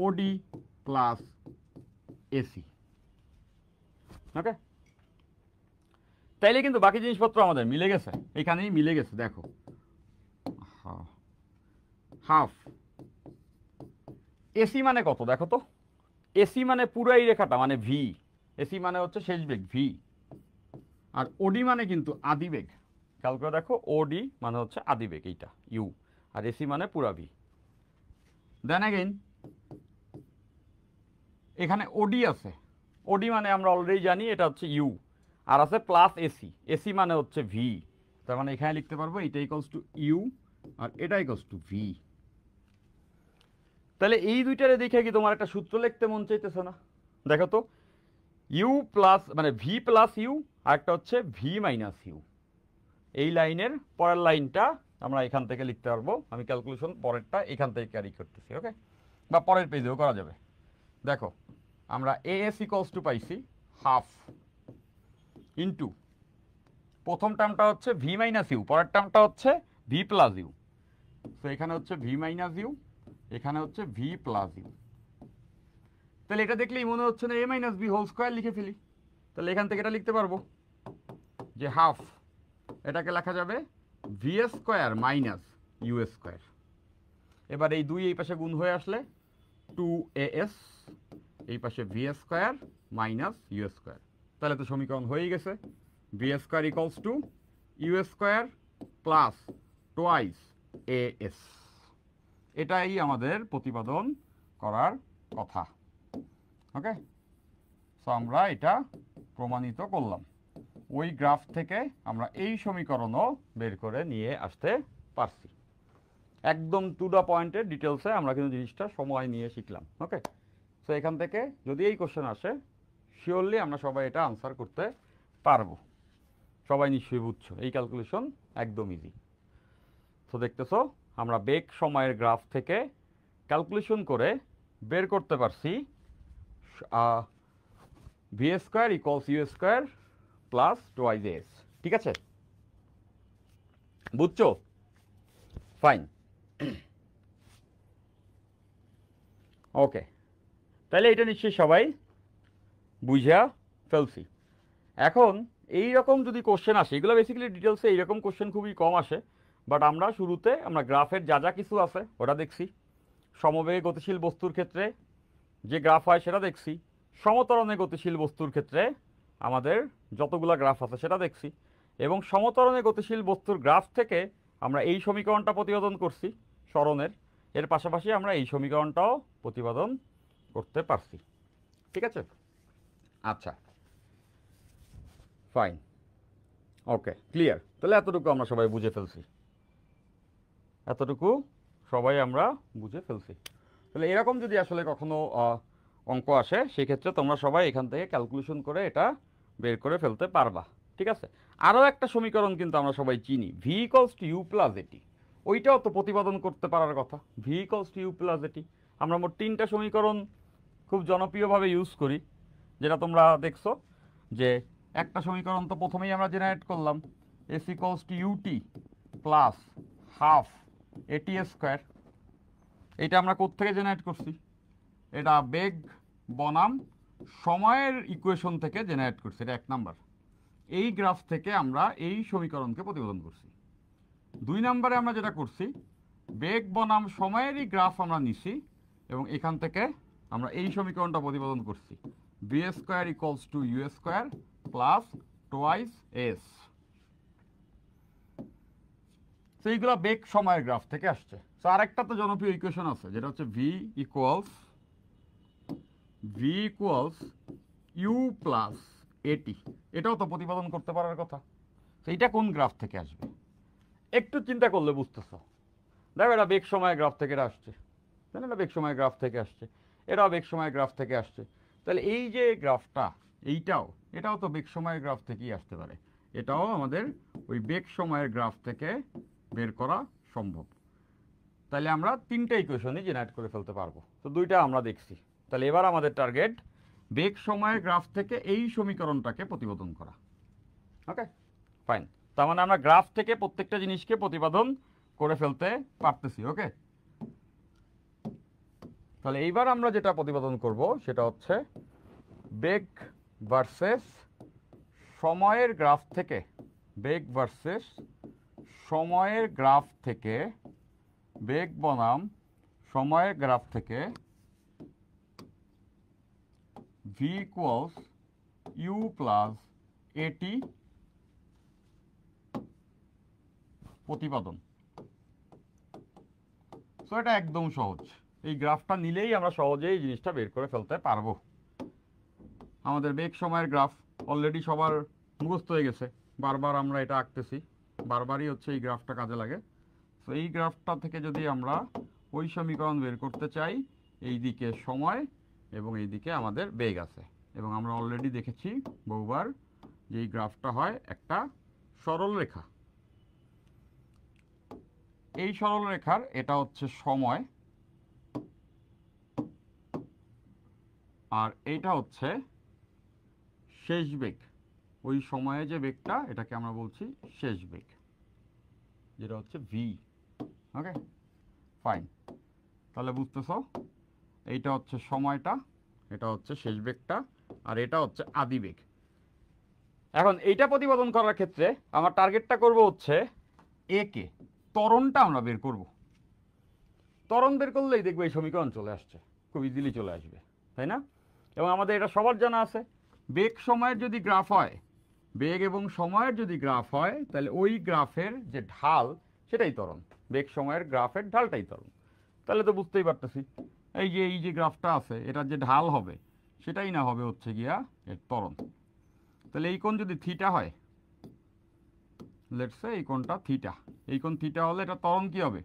OD plus AC. Okay, তাইলে কিন্তু বাকি জিনিসপত্র আমাদের মিলে গেছে, এখানেই মিলে গেছে। দেখো হাফ এসি মানে কত দেখো তো, এসি মানে পুরো এই রেখাটা মানে ভি, এসি মানে হচ্ছে শেষ বেগ ভি, আর ওডি মানে কিন্তু আদি বেগ। খেয়াল করে দেখো ওডি মানে হচ্ছে আদি বেগ এইটা ইউ, আর এসি মানে পুরা ভি। দেন অ্যাগেইন এখানে ওডি আছে, ওডি মানে আমরা অলরেডি জানি এটা হচ্ছে ইউ, আর আছে প্লাস এসি, এসি মানে হচ্ছে ভি, তার মানে এখানে লিখতে পারবো এটা ইকুয়ালস টু ইউ আর এটা ইকুয়ালস টু ভি। তাহলে এই দুইটারে দেখে কি তোমার একটা সূত্র লিখতে মন চাইতেছে না? দেখো তো ইউ প্লাস মানে ভি প্লাস ইউ আর একটা হচ্ছে ভি মাইনাস ইউ। এই লাইনের পরের লাইনটা আমরা এখান থেকে লিখতে পারবো, আমি ক্যালকুলেশন পরেরটা এখান থেকে ক্যারি করতেছি। ওকে, বা পরের পেজেও করা যাবে। দেখো আমরা এ এস ইকুয়ালস টু পাইছি হাফ ইন্টু প্রথম টার্মটা হচ্ছে ভি মাইনাস ইউ, পরের টার্মটা হচ্ছে ভি প্লাস ইউ। তো এখানে হচ্ছে ভি মাইনাস ইউ, এখানে হচ্ছে ভি প্লাস ইউ। তাহলে এটা দেখলেই মনে হচ্ছে না এ মাইনাস বি হোল স্কোয়ার লিখে ফেলি, তাহলে এখান থেকে এটা লিখতে পারবো যে হাফ এটাকে লেখা যাবে v square minus u square. এবার এই দুই এই পাশে গুণ হয়ে আসলে 2as, এই পাশে v square minus u square. তাহলে তো সমীকরণ হয়েই গেছে, v square equals to u square plus twice as. এটাই আমাদের প্রতিপাদন করার কথা। ওকে, সো আমরা এটা প্রমাণিত করলাম। ওই গ্রাফ থেকে আমরা এই সমীকরণও বের করে নিয়ে আসতে পারছি। একদম টু দ্য পয়েন্টের ডিটেলসে আমরা কিন্তু জিনিসটা সময় নিয়ে শিখলাম। ওকে, সো এখান থেকে যদি এই কোশ্চেন আসে শিওরলি আমরা সবাই এটা আনসার করতে পারবো। সবাই নিশ্চয়ই বুঝছো এই ক্যালকুলেশন একদম ইজি। তো দেখতেছো আমরা বেগ সময়ের গ্রাফ থেকে ক্যালকুলেশন করে বের করতে পারছি v square equals u square plus twice s. ঠিক আছে, বুঝছো? ফাইন, ওকে, তাহলে এটা নিশ্চয়ই সবাই বুঝা ফেলছি। এখন এই রকম যদি কোশ্চেন আসে, এগুলো বেসিক্যালি ডিটেলসে এইরকম কোশ্চেন খুবই কম আসে, বাট আমরা শুরুতে আমরা গ্রাফের যা যা কিছু আছে ওটা দেখছি। সমবেগে গতিশীল বস্তুর ক্ষেত্রে যে গ্রাফ হয় সেটা দেখছি, সমতরণে গতিশীল বস্তুর ক্ষেত্রে আমাদের যতগুলো গ্রাফ আছে সেটা দেখছি, এবং সমতরণে গতিশীল বস্তুর গ্রাফ থেকে আমরা এই সমীকরণটা প্রতিপাদন করছি সরণের, এর পাশাপাশি আমরা এই সমীকরণটাও প্রতিপাদন করতে পারছি। ঠিক আছে, আচ্ছা ফাইন, ওকে ক্লিয়ার। তাহলে এতটুকু আমরা সবাই বুঝে ফেলছি, এতটুকু সবাই আমরা বুঝে ফেলছি। তাহলে এরকম যদি আসলে কখনো অঙ্ক আসে সেক্ষেত্রে তোমরা সবাই এখান থেকে ক্যালকুলেশন করে এটা বের করে ফেলতে পারবা। ঠিক আছে, আরও একটা সমীকরণ কিন্তু আমরা সবাই চিনি, v equals to u plus at, ওইটাও তো প্রতিপাদন করতে পারার কথা। V equals to u plus at আমরা মোট 3টা সমীকরণ খুব জনপ্রিয়ভাবে ইউজ করি, যেটা তোমরা দেখছো যে একটা সমীকরণ তো প্রথমেই আমরা জেনারেট করলাম, s equals to UT plus half at square. এটা আমরা কোত্থেকে জেনারেট করছি? এটা বেগ বনাম সময়ের ইকুয়েশন থেকে জেনারেট করছি, এটা 1 নাম্বার। এই গ্রাফ থেকে আমরা এই সমীকরণকে প্রতিপাদন করছি। 2 নাম্বারে আমরা যেটা করছি, বেগ বনাম সময়েরই গ্রাফ আমরা নিছি এবং এখান থেকে আমরা এই সমীকরণটা প্রতিপাদন করছি, b square equals to u square plus twice s. তো এইগুলো বেগ সময়ের গ্রাফ থেকে আসছে। তো আরেকটা তো জনপ্রিয় ইকুয়েশন আছে যেটা হচ্ছে ভি ইকুয়ালস ইউ প্লাস এটি, এটাও তো প্রতিপাদন করতে পারার কথা। তো এইটা কোন গ্রাফ থেকে আসবে? একটু চিন্তা করলে বুঝতেছ, দেখো এটা বেগ সময়ের গ্রাফ থেকে এটা আসছে। তাই না? এটা বেগ সময়ের গ্রাফ থেকে আসছে, এটাও বেগ সময়ের গ্রাফ থেকে আসছে। তাহলে এই যে গ্রাফটা, এটাও তো বেগ সময়ের গ্রাফ থেকেই আসতে পারে, এটাও আমাদের ওই বেগ সময়ের গ্রাফ থেকে বের করা সম্ভব। তাহলে আমরা 3টা ইকুয়েশনই জেনারেট করে ফেলতে পারবো। তো 2টা আমরা দেখছি। তাহলে এবার আমাদের টার্গেট বেগ সময়ের গ্রাফ থেকে এই সমীকরণটাকে প্রতিপাদন করা। ওকে, ফাইন। তার মানে আমরা গ্রাফ থেকে প্রত্যেকটা জিনিসকে প্রতিপাদন করে ফেলতে পারতেছি। ওকে, তাহলে এইবার আমরা যেটা প্রতিপাদন করব সেটা হচ্ছে বেগ ভার্সেস সময়ের গ্রাফ থেকে, বেগ ভার্সেস সময়ের গ্রাফ থেকে, বেগ বনাম সময়ের গ্রাফ থেকে v ইকুয়ালস u প্লাস এটি প্রতিপাদন। সো এটা একদম সহজ, এই গ্রাফটা নিলেই আমরা সহজেই জিনিসটা বের করে ফেলতে পারবো। আমাদের বেগ সময়ের গ্রাফ অলরেডি সবার মুখস্থ হয়ে গেছে, বারবার আমরা এটা আঁকতেছি, বারবারই হচ্ছে এই গ্রাফটা কাজে লাগে। তো এই গ্রাফটা থেকে যদি আমরা ওই সমীকরণ বের করতে চাই, এই দিকে সময় এবং এই দিকে আমাদের বেগ আছে, এবং আমরা অলরেডি দেখেছি বহুবার যে এই গ্রাফটা হয় একটা সরল রেখা। এই সরল রেখার এটা হচ্ছে সময়, আর এইটা হচ্ছে শেষ বেগ। ওই সময়ে যে বেগটা, এটাকে আমরা বলছি শেষ বেগ, যেটা হচ্ছে ভি। ওকে, ফাইন। তাহলে বুঝতেছো, এইটা হচ্ছে সময়টা, এটা হচ্ছে শেষ বেগটা, আর এটা হচ্ছে আদি বেগ। এখন এইটা প্রতিপাদন করার ক্ষেত্রে আমার টার্গেটটা করব হচ্ছে এ কে, ত্বরণটা আমরা বের করব। ত্বরণ বের করলেই দেখবে এই সমীকরণ চলে আসছে, খুব ইজিলি চলে আসবে, তাই না? এবং আমাদের এটা সবার জানা আছে, বেগ সময়ের যদি গ্রাফ হয়, বেগ এবং সময়ের যদি গ্রাফ হয়, তাহলে ওই গ্রাফের যে ঢাল সেটাই ত্বরণ, বেগ সময়ের গ্রাফের ঢালটাই ত্বরণ। তাহলে তো বুঝতেই পারতেছি, এই যে গ্রাফটা আছে, এটার যে ঢাল হবে সেটাই না হবে হচ্ছে গিয়া এর ত্বরণ। তাহলে এই কোণ যদি থিটা হয়, লেটস সে এই কোণটা থিটা, এই কোণ থিটা হলে এটা ত্বরণ কি হবে?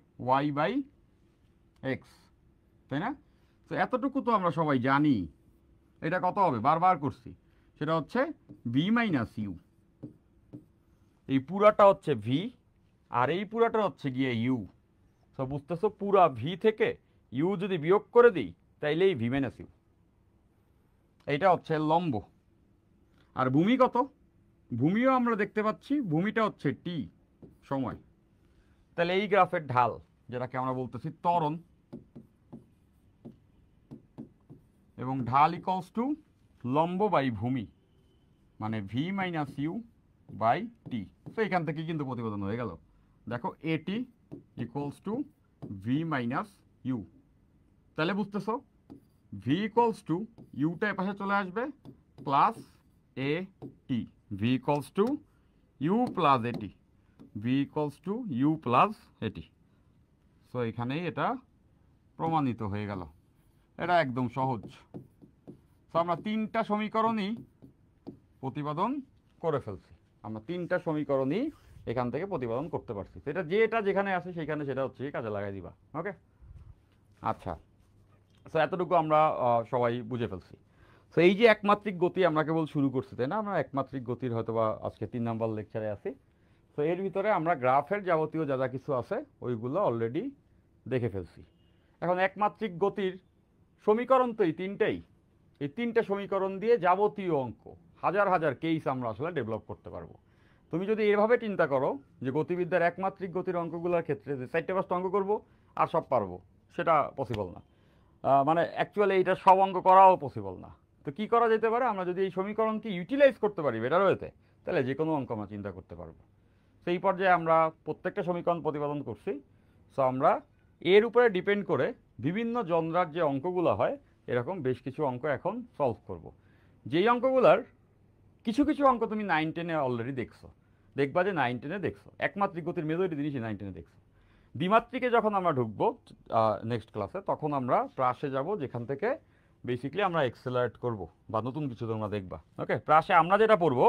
y/x, তাই না? তো এতটুকু তো আমরা সবাই জানি। এটা কত হবে? বারবার করছি, সেটা হচ্ছে v - u। এই পুরাটা হচ্ছে v, আর এই পুরাটা হচ্ছে গিয়ে u। তো বুঝতেছো, পুরা v থেকে u যদি বিয়োগ করে দিই তাইলে এই v - u। এইটা হচ্ছে লম্ব। আর ভূমি কত? ভূমিও আমরা দেখতে পাচ্ছি, ভূমিটা হচ্ছে t সময়। তাহলে এই গ্রাফের ঢাল, যেটাকে আমরা বলতেছি ত্বরণ, এবং ঢাল ইকুয়ালস টু লম্ব বাই ভূমি, মানে v - u বাই t। তো এখান থেকে কিন্তু প্রতিপাদন হয়ে গেল। দেখো এটি ইকুয়ালস টু v - u। তাহলে বুঝতেছো, v ইকুয়ালস টু ইউটা এপাশে চলে আসবে, plus a t, v equals to u plus at, v equals to u plus at. So এখানেই এটা প্রমাণিত হয়ে গেল। এটা একদম সহজ। তো আমরা 3টা সমীকরণই প্রতিপাদন করে ফেলছি, আমরা 3টা সমীকরণই এখান থেকে প্রতিপাদন করতে পারছি। এটা যেখানে আছে সেইখানে সেটা হচ্ছে কাজে লাগাই দিবা। ওকে, আচ্ছা। সো এতটুকু আমরা সবাই বুঝে ফেলছি। সো এই যে একমাত্রিক গতি আমরা কেবল শুরু করছি, তাই না? আমরা একমাত্রিক গতির হয়তো বা আজকে 3 নাম্বার লেকচারে আছি। তো এর ভিতরে আমরা গ্রাফের যাবতীয় যা যা কিছু আছে ওইগুলো অলরেডি দেখে ফেলছি। এখন একমাত্রিক গতির সমীকরণ তো এই 3টাই, এই 3টে সমীকরণ দিয়ে যাবতীয় অঙ্ক, হাজার হাজার কেস আমরা আসলে ডেভেলপ করতে পারবো। তুমি যদি এভাবে চিন্তা করো যে গতিবিদ্যার একমাত্রিক গতির অঙ্কগুলোর ক্ষেত্রে যে 4টে 5টা অঙ্ক করবো আর সব পারবো, সেটা পসিবল না। মানে অ্যাকচুয়ালি এইটা সব অঙ্ক করাও পসিবল না। তো কী করা যেতে পারে? আমরা যদি এই সমীকরণকে ইউটিলাইজ করতে পারি বেটার ওয়েতে, তাহলে যে কোনো অঙ্ক আমরা চিন্তা করতে পারবো। সেই পর্যায়ে আমরা প্রত্যেকটা সমীকরণ প্রতিপাদন করছি। সো আমরা এর উপরে ডিপেন্ড করে বিভিন্ন জনরার যে অঙ্কগুলো হয়, এরকম বেশ কিছু অঙ্ক এখন সলভ করব। যেই অঙ্কগুলার কিছু কিছু অঙ্ক তুমি 9, 10-এ অলরেডি দেখছো, দেখবা যে 9, 10-এ দেখছো, একমাত্রিক গতির মেজরিটি জিনিসই 9, 10-এ দেখছো। দ্বিমাত্রিকে যখন আমরা ঢুকবো নেক্সট ক্লাসে, তখন আমরা প্রাসে যাব, যেখান থেকে বেসিক্যালি আমরা এক্সেলারেট করব বা নতুন কিছু তোমরা দেখবা। ওকে, প্রাসে আমরা যেটা পড়বো,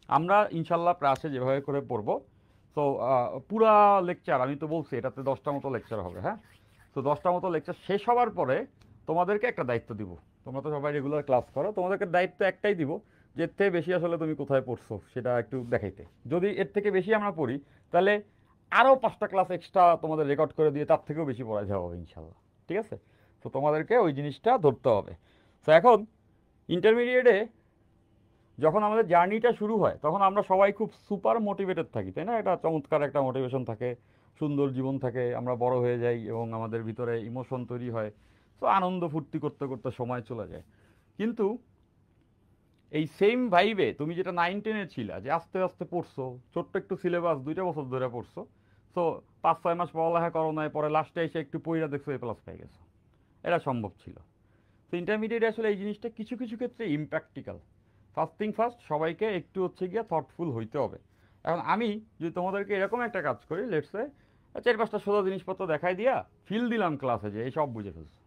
আমরা ইনশাল্লাহ প্রাসে যেভাবে করে পড়বো। তো পুরা লেকচার আমি তো বলছি এটাতে 10টা মতো লেকচার হবে, হ্যাঁ। তো 10টা মতো লেকচার শেষ হওয়ার পরে তোমাদেরকে একটা দায়িত্ব দিব। তোমরা তো সবাই রেগুলার ক্লাস করো, তোমাদেরকে দায়িত্ব একটাই দিব যে এর থেকে বেশি আসলে তুমি কোথায় পড়ছো সেটা একটু দেখাইতে। যদি এর থেকে বেশি আমরা পড়ি তাহলে আরও 5টা ক্লাস এক্সট্রা তোমাদের রেকর্ড করে দিয়ে তার থেকেও বেশি পড়াই যাওয়া হবে ইনশাল্লাহ। ঠিক আছে? তো তোমাদেরকে ওই জিনিসটা ধরতে হবে। তো এখন ইন্টারমিডিয়েটে যখন আমাদের জার্নিটা শুরু হয় তখন আমরা সবাই খুব সুপার মোটিভেটেড থাকি, তাই না? একটা চমৎকার একটা মোটিভেশন থাকে, সুন্দর জীবন থাকে, আমরা বড় হয়ে যাই এবং আমাদের ভিতরে ইমোশন তৈরি হয়। তো আনন্দ ফুর্তি করতে করতে সময় চলে যায়। কিন্তু এই সেম ভাইবে তুমি যেটা 9-10-এ ছিলা, যে আস্তে আস্তে পড়ছো, ছোট্ট একটু সিলেবাস 2টা বছর ধরে পড়ছো, তো 5-6 মাস পড়ালেখা করো নাই, পরে লাস্টে এসে একটু পইরা দেখছো এ প্লাস পেয়ে গেছো, এটা সম্ভব ছিল। তো ইন্টারমিডিয়েট আসলে এই জিনিসটা কিছু কিছু ক্ষেত্রে ইমপ্র্যাকটিক্যাল। ফার্স্ট থিং ফার্স্ট, সবাইকে একটু হচ্ছে গিয়ে থটফুল হইতে হবে। এখন আমি যদি তোমাদেরকে এরকম একটা কাজ করি, লেটসে 4-5টা সোজা জিনিসপত্র দেখাই দিয়া ফিল দিলাম ক্লাসে যে এই সব বুঝে ফেলছো,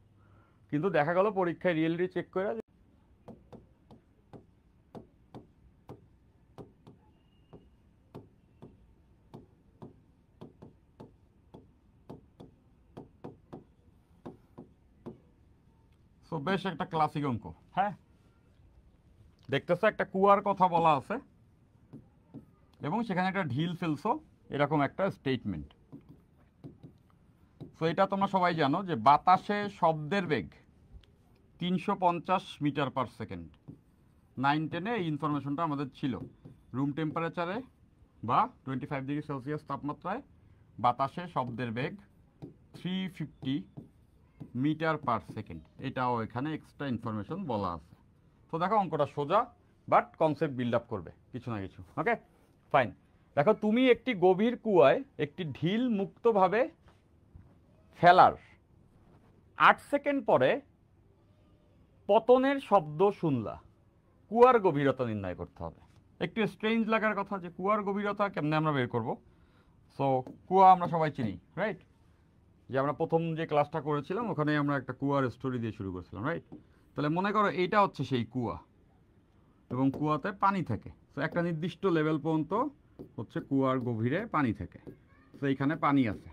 কিন্তু দেখা গেল পরীক্ষায় রিয়েলিটি চেক করে বেশ একটা ক্লাসিক অঙ্ক। হ্যাঁ, দেখতেছো একটা কুয়ার কথা বলা আছে এবং সেখানে একটা ঢিল ফেলছো, এরকম একটা স্টেটমেন্ট। তো এটা তোমরা সবাই জানো যে বাতাসে শব্দের বেগ 350 মিটার পার সেকেন্ড। 9-10-এ এই ইনফরমেশনটা আমাদের ছিল। রুম টেম্পারেচারে বা 25°C তাপমাত্রায় বাতাসে শব্দের বেগ 350 মিটার পার সেকেন্ড, এটাও এখানে এক্সট্রা ইনফরমেশন বলা আছে। তো দেখো অঙ্কটা সোজা, বাট কনসেপ্ট বিল্ড আপ করবে কিছু না কিছু। ওকে, ফাইন। দেখো তুমি একটি গভীর কুয়ায় একটি ঢিল মুক্তভাবে ফেলার 8 সেকেন্ড পরে পতনের শব্দ শুনলা। কুয়ার গভীরতা নির্ণয় করতে হবে। একটু স্ট্রেঞ্জ লাগার কথা যে কুয়ার গভীরতা কেমনে আমরা বের করব। সো কুয়া আমরা সবাই চিনি, রাইট? যে আমরা প্রথম যে ক্লাসটা করেছিলাম ওখানে আমরা একটা কুয়ার স্টোরি দিয়ে শুরু করেছিলাম, রাইট? তাহলে মনে করো এইটা হচ্ছে সেই কুয়া এবং কুয়াতে পানি থাকে। তো একটা নির্দিষ্ট লেভেল পর্যন্ত হচ্ছে কুয়ার গভীরে পানি থাকে। তো এইখানে পানি আছে।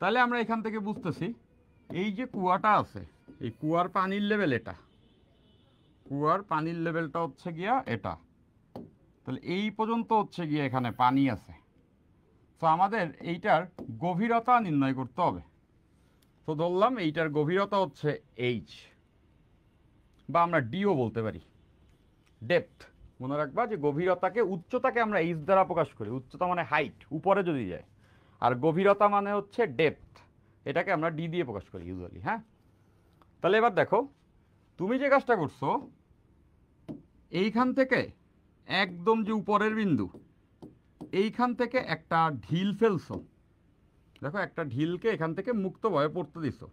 তাহলে আমরা এখান থেকে বুঝতেছি এই যে কুয়াটা আছে, এই কুয়ার পানির লেভেল এটা, কুয়ার পানির লেভেলটা হচ্ছে গিয়া এটা। তাহলে এই পর্যন্ত হচ্ছে গিয়ে এখানে পানি আছে। তো আমাদের এইটার গভীরতা নির্ণয় করতে হবে। তো ধরলাম এইটার গভীরতা হচ্ছে এইচ, বা আমরা ডিও বলতে পারি, ডেপথ। মনে রাখবা যে গভীরতাকে, উচ্চতাকে আমরা এইচ দ্বারা প্রকাশ করি। উচ্চতা মানে হাইট, উপরে যদি যায়, আর গভীরতা মানে হচ্ছে ডেপথ, এটাকে আমরা ডি দিয়ে প্রকাশ করি ইউজুয়ালি। হ্যাঁ, তাহলে এবার দেখো তুমি যে কাজটা করছো, এইখান থেকে একদম যে উপরের বিন্দু, এইখান থেকে একটা ঢিল ফেলছো। দেখো একটা ঢিলকে এখান থেকে মুক্তভাবে পড়তে দিছো।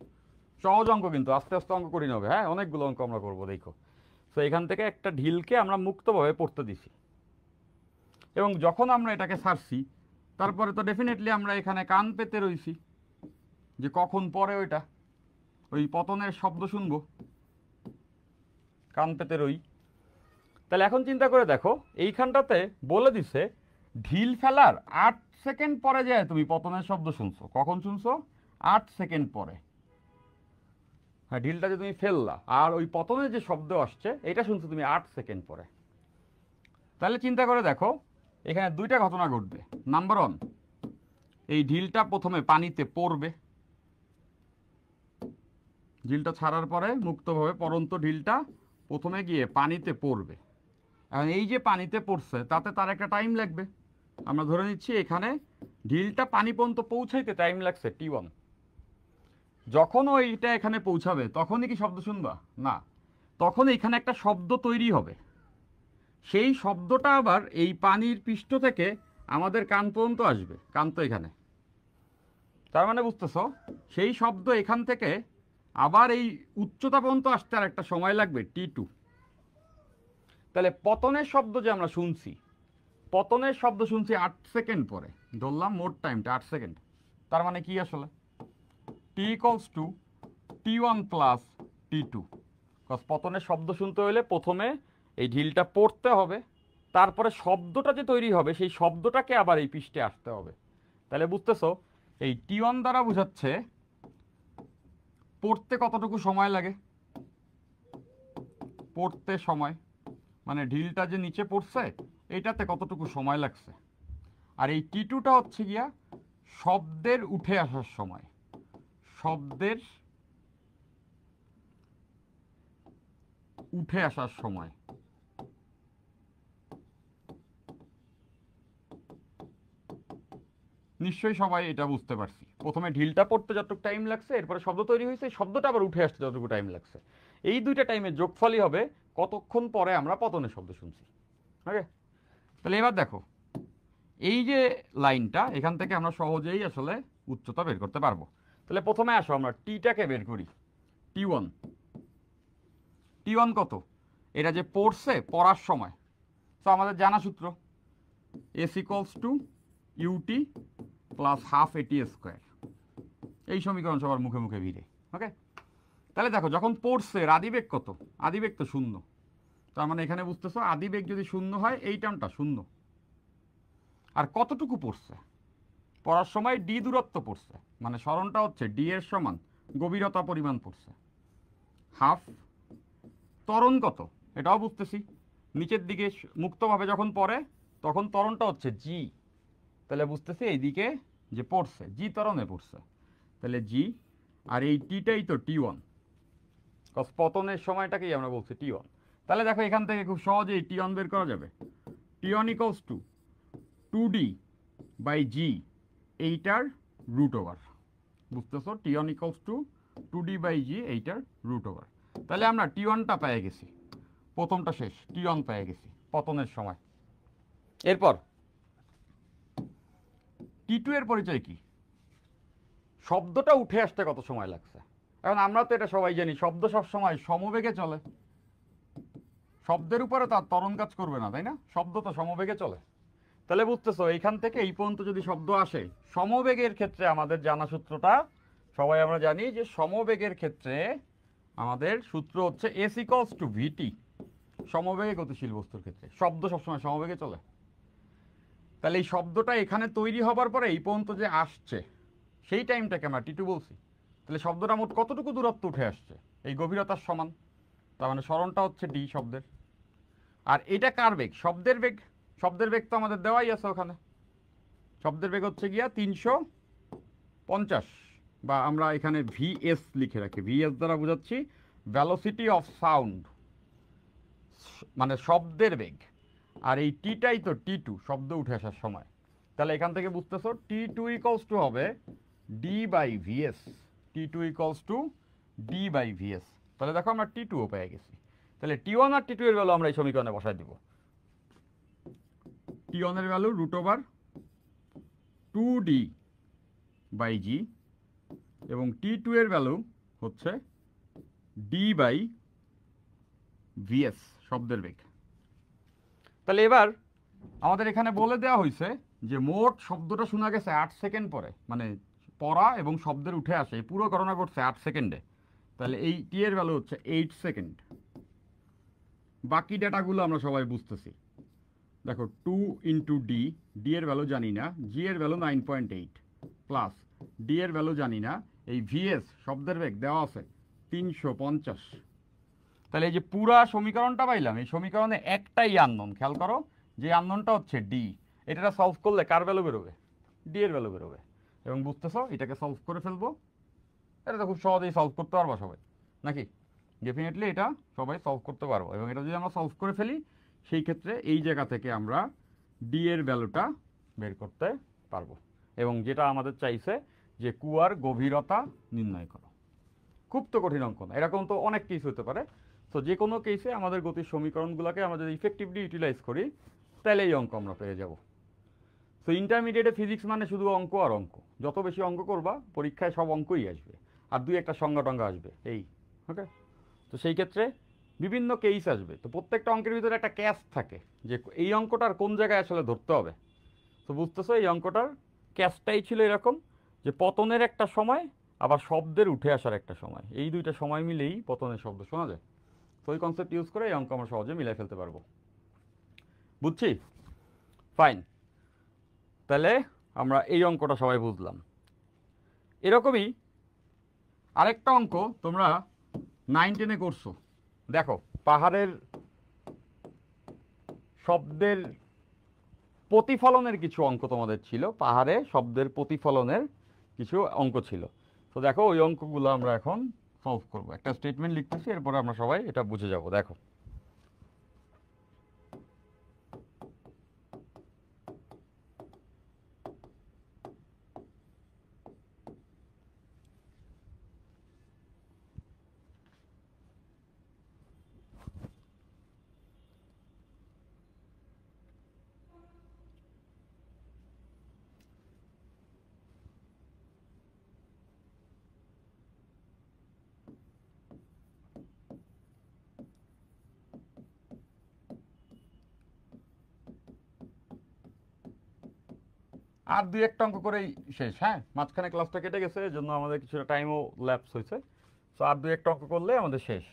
সহজ অঙ্ক, কিন্তু আস্তে আস্তে অঙ্ক করি নেবে। হ্যাঁ, অনেকগুলো অঙ্ক আমরা করবো, দেখো। তো এখান থেকে একটা ঢিলকে আমরা মুক্তভাবে পড়তে দিছি এবং যখন আমরা এটাকে ছাড়ছি তারপরে তো ডেফিনেটলি আমরা এখানে কান পেতে রইছি যে কখন পরে ওইটা ওই পতনের শব্দ শুনবো, কান পেতে রই। তাহলে এখন চিন্তা করে দেখো এইখানটাতে বলে দিছে ঢিল ফেলার 8 সেকেন্ড পরে যায় তুমি পতনের শব্দ শুনছো। কখন শুনছো? 8 সেকেন্ড পরে। হ্যাঁ, ঢিলটা যে তুমি ফেললা আর ওই পতনের যে শব্দ আসছে এটা শুনছো তুমি 8 সেকেন্ড পরে। তাহলে চিন্তা করে দেখো এখানে 2টা ঘটনা ঘটবে। নাম্বার 1, এই ঢিলটা প্রথমে পানিতে পড়বে, ঢিলটা ছাড়ার পরে মুক্তভাবে পড়ন্ত ঢিলটা প্রথমে গিয়ে পানিতে পড়বে। এখন এই যে পানিতে পড়ছে তাতে তার একটা টাইম লাগবে। আমরা ধরে নিচ্ছি এখানে ঢিলটা পানি পর্যন্ত পৌঁছাইতে টাইম লাগছে T1। যখন ওইটা এখানে পৌঁছাবে তখনই কি শব্দ শুনবা? না, তখন এখানে একটা শব্দ তৈরি হবে। সেই শব্দটা আবার এই পানির পৃষ্ঠ থেকে আমাদের কান পর্যন্ত আসবে। কান তো এখানে, তার মানে বুঝতেছো সেই শব্দ এখান থেকে আবার এই উচ্চতা পর্যন্ত আসতে আর একটা সময় লাগবে T2। তাহলে পতনের শব্দ যে আমরা শুনছি, পতনের শব্দ শুনছি 8 সেকেন্ড পরে, ধরলাম মোট টাইমটা 8 সেকেন্ড। তার মানে কি আসলে T = T1 + T2। বিকজ পতনের শব্দ শুনতে হলে প্রথমে এই ঢিলটা পড়তে হবে, তারপরে শব্দটা যে তৈরি হবে সেই শব্দটাকে আবার এই পৃষ্ঠে আসতে হবে। তাহলে বুঝতেছো এই T1 দ্বারা বোঝাচ্ছে পড়তে কতটুকু সময় লাগে, পড়তে সময় মানে ঢিলটা যে নিচে পড়ছে এইটাতে কতটুকু সময় লাগছে। আর এই T2টা হচ্ছে গিয়া শব্দের উঠে আসার সময়, শব্দের উঠে আসার সময়। নিশ্চয়ই সবাই এটা বুঝতে পারছি, প্রথমে ঢিলটা পড়তে যতটুকু টাইম লাগছে, এরপরে শব্দ তৈরি হয়েছে, শব্দটা আবার উঠে আসতে যতটুকু টাইম লাগছে। এই দুইটা টাইমের যোগফলই হবে কতক্ষণ পরে আমরা পতনের শব্দ শুনছি। ওকে, তাহলে এবার দেখো এই যে লাইনটা, এখান থেকে আমরা সহজেই আসলে উচ্চতা বের করতে পারবো। তাহলে প্রথমে আসো আমরা টিটাকে বের করি। T1, T1 কত? এটা যে পড়ছে, পড়ার সময়। তো আমাদের জানা সূত্র S equals to UT plus half at square. এই সমীকরণ সবার মুখে মুখে ভিড়ে। ওকে, তাহলে দেখো যখন পড়ছে আদিবেগ কত? আদিবেগ তো শূন্য। তার মানে এখানে বুঝতেছো আদিবেগ যদি শূন্য হয় এই টার্মটা শূন্য। আর কতটুকু পড়ছে? পড়ার সময় ডি দূরত্ব পড়ছে, মানে সরণটা হচ্ছে ডি এর সমান গভীরতা পরিমাণ পড়ছে হাফ। ত্বরণ কত? এটাও বুঝতেছি, নিচের দিকে মুক্তভাবে যখন পড়ে তখন ত্বরণটা হচ্ছে জি। তাহলে বুঝতেছি এইদিকে যে পড়ছে জি ত্বরণে পড়ছে, তাহলে জি। আর এই টিটাই তো T1, কজ পতনের সময়টাকেই আমরা বলছি T1। তাহলে দেখো এখান থেকে খুব সহজেই T1 বের করা যাবে। T1 equals to 2D by জি, এইটার রুট ওভার। বুঝতেছো, T1 equals to 2D by জি, এইটার রুট ওভার। তাহলে আমরা T1টা পেয়ে গেছি, প্রথমটা শেষ, T1 পেয়ে গেছি পতনের সময়। এরপর T2 এর পরিচয় কি? শব্দটা উঠে আসতে কত সময় লাগছে। এখন আমরা তো এটা সবাই জানি, শব্দ সব সময় সমবেগে চলে, শব্দের উপরে তার ত্বরণ কাজ করবে না, তাই না? শব্দ তো সমবেগে চলে। তাহলে বুঝতেছো এইখান থেকে এই পর্যন্ত যদি শব্দ আসে, সমবেগের ক্ষেত্রে আমাদের জানা সূত্রটা সবাই আমরা জানি যে সমবেগের ক্ষেত্রে আমাদের সূত্র হচ্ছে S ইকুয়ালস টু ভিটি। সমবেগে গতিশীল বস্তুর ক্ষেত্রে শব্দ সবসময় সমবেগে চলে। তাহলে এই শব্দটা এখানে তৈরি হবার পরে এই পর্যন্ত যে আসছে সেই টাইমটাকে আমরা T2 বলছি। তাহলে শব্দটা মোট কতটুকু দূরত্ব উঠে আসছে? এই গভীরতার সমান। তার মানে সরণটা হচ্ছে ডি শব্দের। আর এটা কার বেগ? শব্দের বেগ। শব্দের বেগ তো আমাদের দেওয়াই আছে ওখানে। শব্দের বেগ হচ্ছে গিয়া 350, বা আমরা এখানে VS লিখে রাখি। VS দ্বারা বোঝাচ্ছি ভেলোসিটি অফ সাউন্ড, মানে শব্দের বেগ। আর এই টিটাই তো T2, শব্দ উঠে আসার সময়। তাহলে এখান থেকে বুঝতেছো T2 ইকুয়ালস টু হবে d by vs. T2 equals to d by vs. তাহলে দেখো আমরা T2ও পেয়ে গেছি। তাহলে T1 আর T2 এর ভ্যালু আমরা এই সমীকরণে বসাই দিব। T1 এর value root over 2D by G, এবং T2 এর ভ্যালু হচ্ছে ডি বাই ভিএস, শব্দের বেগ। তাহলে এবার আমাদের এখানে বলে দেওয়া হয়েছে যে মোট শব্দটা শোনা গেছে 8 সেকেন্ড পরে, মানে পড়া এবং শব্দের উঠে আসে এই পুরো গণনা করছে 8 সেকেন্ডে। তাহলে এই টি এর ভ্যালু হচ্ছে 8 সেকেন্ড। বাকি ডেটাগুলো আমরা সবাই বুঝতেছি। দেখো 2 ইন্টু ডি, ডি এর ভ্যালু জানি না, জি এর ভ্যালু 9.8 প্লাস ডি এর ভ্যালু জানি না, এই ভিএস শব্দের বেগ দেওয়া আছে 350। তাহলে এই যে পুরা সমীকরণটা পাইলাম, এই সমীকরণে একটাই আননোন, খেয়াল করো যে আননোনটা হচ্ছে ডি। এটা সলভ করলে কার ভ্যালু বেরোবে? ডি এর ভ্যালু বেরোবে। এবং বুঝতেছো এটাকে সলভ করে ফেলবো। এটা তো খুব সহজেই সলভ করতে পারবো সবাই, নাকি? ডেফিনেটলি এটা সবাই সলভ করতে পারবো। এবং এটা যদি আমরা সলভ করে ফেলি সেই ক্ষেত্রে এই জায়গা থেকে আমরা ডি এর ভ্যালুটা বের করতে পারবো। এবং যেটা আমাদের চাইছে যে কুয়ার গভীরতা নির্ণয় করো। খুব তো কঠিন অঙ্ক না, এরকম তো অনেক কেস হতে পারে। তো যে কোনো কেসে আমাদের গতির সমীকরণগুলোকে আমরা যদি ইফেক্টিভলি ইউটিলাইজ করি তাহলে এই অঙ্ক আমরা পেয়ে যাব। তো ইন্টারমিডিয়েটে ফিজিক্স মানে শুধু অঙ্ক আর অঙ্ক। যত বেশি অঙ্ক করবা পরীক্ষায় সব অঙ্কই আসবে, আর দুই একটা সংজ্ঞা টঙ্গা আসবে এই। ওকে, তো সেই ক্ষেত্রে বিভিন্ন কেস আসবে। তো প্রত্যেকটা অঙ্কের ভিতরে একটা ক্যাচ থাকে যে এই অঙ্কটার কোন জায়গায় আসলে ধরতে হবে। তো বুঝতেছো এই অঙ্কটার ক্যাচটাই ছিল এরকম যে পতনের একটা সময় আবার শব্দের উঠে আসার একটা সময়, এই দুইটা সময় মিলেই পতনের শব্দ শোনা যায়। তো ওই কনসেপ্ট ইউজ করে এই অঙ্ক আমরা সহজে মিলাই ফেলতে পারবো। বুঝছি? ফাইন। তাহলে আমরা এই অঙ্কটা সবাই বুঝলাম। এরকমই আরেকটা অঙ্ক তোমরা 9-10 করছো। দেখো পাহাড়ের শব্দের প্রতিফলনের কিছু অঙ্ক তোমাদের ছিল, পাহাড়ে শব্দের প্রতিফলনের কিছু অঙ্ক ছিল। তো দেখো ওই অঙ্কগুলো আমরা এখন সলভ করব। একটা স্টেটমেন্ট লিখতেছি, এরপরে আমরা সবাই এটা বুঝে যাব। দেখো আর দুই একটা অঙ্ক করেই শেষ। হ্যাঁ, মাঝখানে ক্লাসটা কেটে গেছে, এর জন্য আমাদের কিছুটা টাইমও ল্যাপস হয়েছে। তো আর দুই একটা অঙ্ক করলে আমাদের শেষ।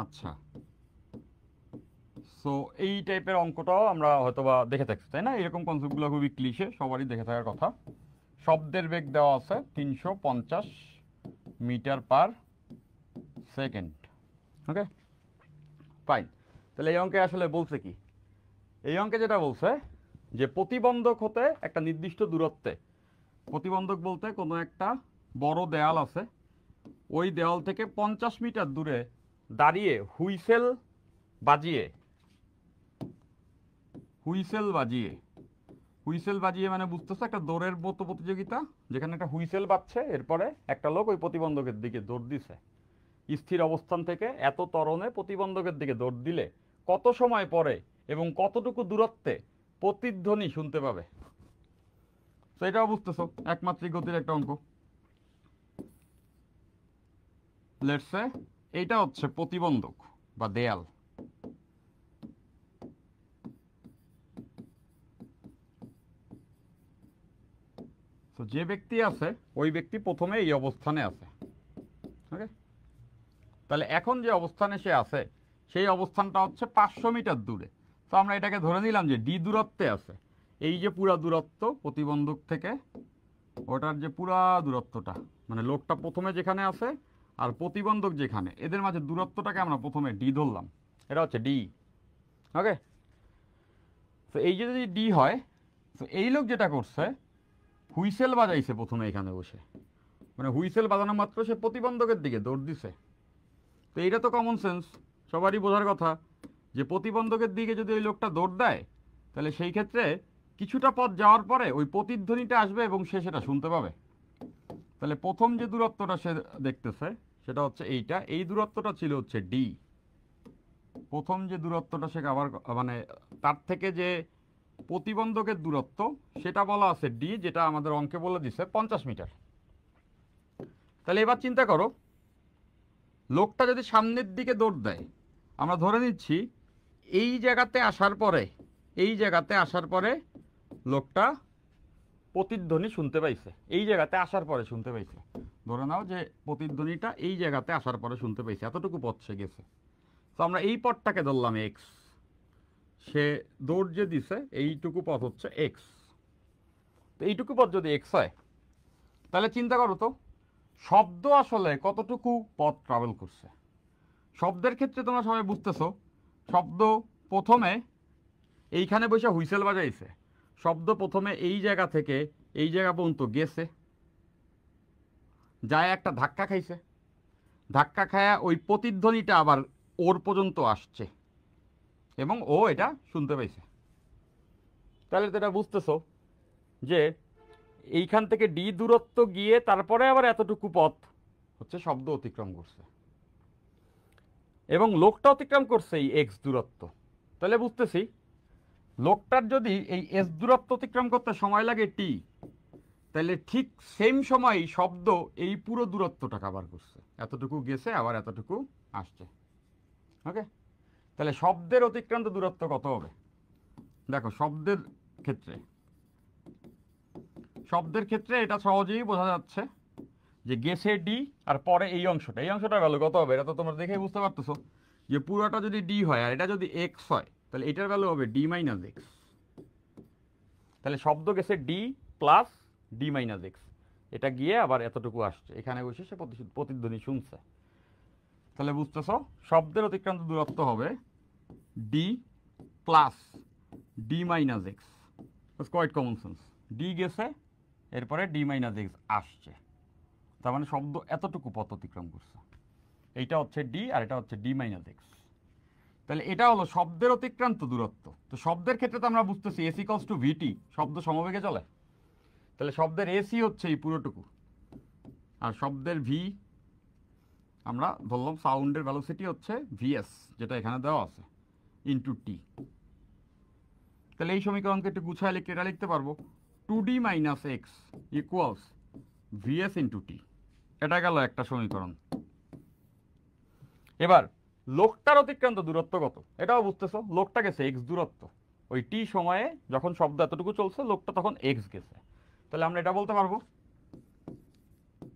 আচ্ছা, সো এই টাইপের অঙ্কটাও আমরা হয়তোবা দেখে থাকছি, তাই না? এরকম কনসেপ্টগুলো খুবই ক্লিশে, সবারই দেখে থাকার কথা। শব্দের বেগ দেওয়া আছে 350 মিটার পার সেকেন্ড। ওকে, ফাইন। তাহলে এই অঙ্কে আসলে বলছে কি? এই অঙ্কে যেটা বলছে যে প্রতিবন্ধক হতে একটা নির্দিষ্ট দূরত্বে, প্রতিবন্ধক বলতে কোনো একটা বড় দেয়াল আছে, ওই দেওয়াল থেকে 50 মিটার দূরে দাঁড়িয়ে হুইসেল বাজিয়ে, হুইসেল বাজিয়ে, হুইসেল বাজিয়ে মানে বুঝতেছো একটা দৌড়ের মতো প্রতিযোগিতা, যেখানে একটা হুইসেল বাজছে, এরপরে একটা লোক ওই প্রতিবন্ধকের দিকে দৌড় দিছে। স্থির অবস্থান থেকে এত ত্বরণে প্রতিবন্ধকের দিকে দৌড় দিলে কত সময় পরে এবং কতটুকু দূরত্বে প্রতিধ্বনি শুনতে পাবে। তো এটাও বুঝতেছো, একমাত্রিক গতির একটা অঙ্ক। লেটস সে এইটা হচ্ছে প্রতিবন্ধক বা দেয়াল। তো যে ব্যক্তি আছে ওই ব্যক্তি প্রথমে এই অবস্থানে আছে। ওকে, তাহলে এখন যে অবস্থানে সে আছে সেই অবস্থানটা হচ্ছে 500 মিটার দূরে। তো আমরা এটাকে ধরে নিলাম যে ডি দূরত্বে আছে। এই যে পুরা দূরত্ব প্রতিবন্ধক থেকে ওটার যে পুরা দূরত্বটা, মানে লোকটা প্রথমে যেখানে আছে আর প্রতিবন্ধক যেখানে, এদের মাঝে দূরত্বটাকে আমরা প্রথমে ডি ধরলাম। এটা হচ্ছে ডি। ওকে, তো এই যে যদি ডি হয়, তো এই লোক যেটা করছে হুইসেল বাজাইছে প্রথমে এখানে বসে, মানে হুইসেল বাজানো মাত্র সে প্রতিবন্ধকের দিকে দৌড় দিছে। তো এইটা তো কমন সেন্স, সবারই বোঝার কথা যে প্রতিবন্ধকের দিকে যদি ওই লোকটা দৌড় দেয় তাহলে সেই ক্ষেত্রে কিছুটা পথ যাওয়ার পরে ওই প্রতিধ্বনিটা আসবে এবং সে সেটা শুনতে পাবে। তাহলে প্রথম যে দূরত্বটা সে দেখতেছে সেটা হচ্ছে এইটা, এই দূরত্বটা ছিল হচ্ছে ডি। প্রথম যে দূরত্বটা সে কভার মানে তার থেকে যে প্রতিবন্ধকের দূরত্ব সেটা বলা আছে ডি, যেটা আমাদের অঙ্কে বলে দিছে 50 মিটার। তাহলে এবার চিন্তা করো, লোকটা যদি সামনের দিকে দৌড় দেয়, আমরা ধরে নিচ্ছি এই জায়গাতে আসার পরে, এই জায়গাতে আসার পরে লোকটা প্রতিধ্বনি শুনতে পাইছে, এই জায়গাতে আসার পরে শুনতে পাইছে, ধরে নাও যে প্রতিধ্বনিটা এই জায়গাতে আসার পরে শুনতে পাইছে, এতটুকু পথ সে গেছে। তো আমরা এই পথটাকে ধরলাম এক্স, সে দৌড় যে দিছে এইটুকু পথ হচ্ছে এক্স। তো এইটুকু পথ যদি এক্স হয় তাহলে চিন্তা করো তো শব্দ আসলে কতটুকু পথ ট্রাভেল করছে। শব্দের ক্ষেত্রে তোমরা সবাই বুঝতেছো, শব্দ প্রথমে এইখানে বসে হুইসেল বাজাইছে, শব্দ প্রথমে এই জায়গা থেকে এই জায়গা পর্যন্ত গেছে, যায় একটা ধাক্কা খাইছে, ধাক্কা খায়া ওই প্রতিধ্বনিটা আবার ওর পর্যন্ত আসছে এবং ও এটা শুনতে পাইছে। তাহলে তো এটা বুঝতেছো যে এইখান থেকে ডি দূরত্ব গিয়ে তারপরে আবার এতটুকু পথ হচ্ছে শব্দ অতিক্রম করছে এবং লোকটা অতিক্রম করছে এই এক্স দূরত্ব। তাহলে বুঝতেছি লোকটার যদি এই এস দূরত্ব অতিক্রম করতে সময় লাগে টি, তাহলে ঠিক সেম সময়ই শব্দ এই পুরো দূরত্বটা কভার করছে, এতটুকু গেছে আবার এতটুকু আসছে। ওকে, তাহলে শব্দের অতিক্রান্ত দূরত্ব কত হবে? দেখো শব্দের ক্ষেত্রে, শব্দের ক্ষেত্রে এটা সহজেই বোঝা যাচ্ছে যে গেছে ডি আর পরে এই অংশটা ভ্যালু কত হবে? এটা তো তোমরা দেখেই বুঝতে পারতেছো যে পুরোটা যদি ডি হয় আর এটা যদি এক্স হয় তাহলে এটার ভ্যালু হবে ডি মাইনাস এক্স। তাহলে শব্দ গেছে D plus d minus x, এটা গিয়ে আবার এতটুকু আসছে, এখানে বসে সে প্রতিধ্বনি শুনছে। তাহলে বুঝতেছো শব্দের অতিক্রান্ত দূরত্ব হবে d plus d minus x. Quite common sense, d গেছে এরপরে ডি মাইনাস এক্স আসছে, তার মানে শব্দ এতটুকু পথ অতিক্রম করছে। এইটা হচ্ছে ডি আর এটা হচ্ছে ডি মাইনাস এক্স। তাহলে এটা হলো শব্দের অতিক্রান্ত দূরত্ব। তো শব্দের ক্ষেত্রে তো আমরা বুঝতেছি এস ইকলস টু ভিটি, শব্দ সমবেগে চলে, তাহলে শব্দের এসি হচ্ছে এই পুরোটুকু আর শব্দের ভি আমরা ধরলাম সাউন্ডের ভ্যালোসিটি হচ্ছে ভিএস, যেটা এখানে দেওয়া আছে, ইন্টু টি। তাহলে এই সমীকরণকে একটু গুছায় লিখতে এটা লিখতে পারবো 2d minus X equals VS into T. এটা গেল একটা সমীকরণ। এবার লোকটার অতিক্রান্ত দূরত্ব কত এটাও বুঝতেছো, লোকটা গেছে এক্স দূরত্ব, ওই টি সময়ে যখন শব্দ এতটুকু চলছে লোকটা তখন এক্স গেছে। তাহলে আমরা এটা বলতে পারবো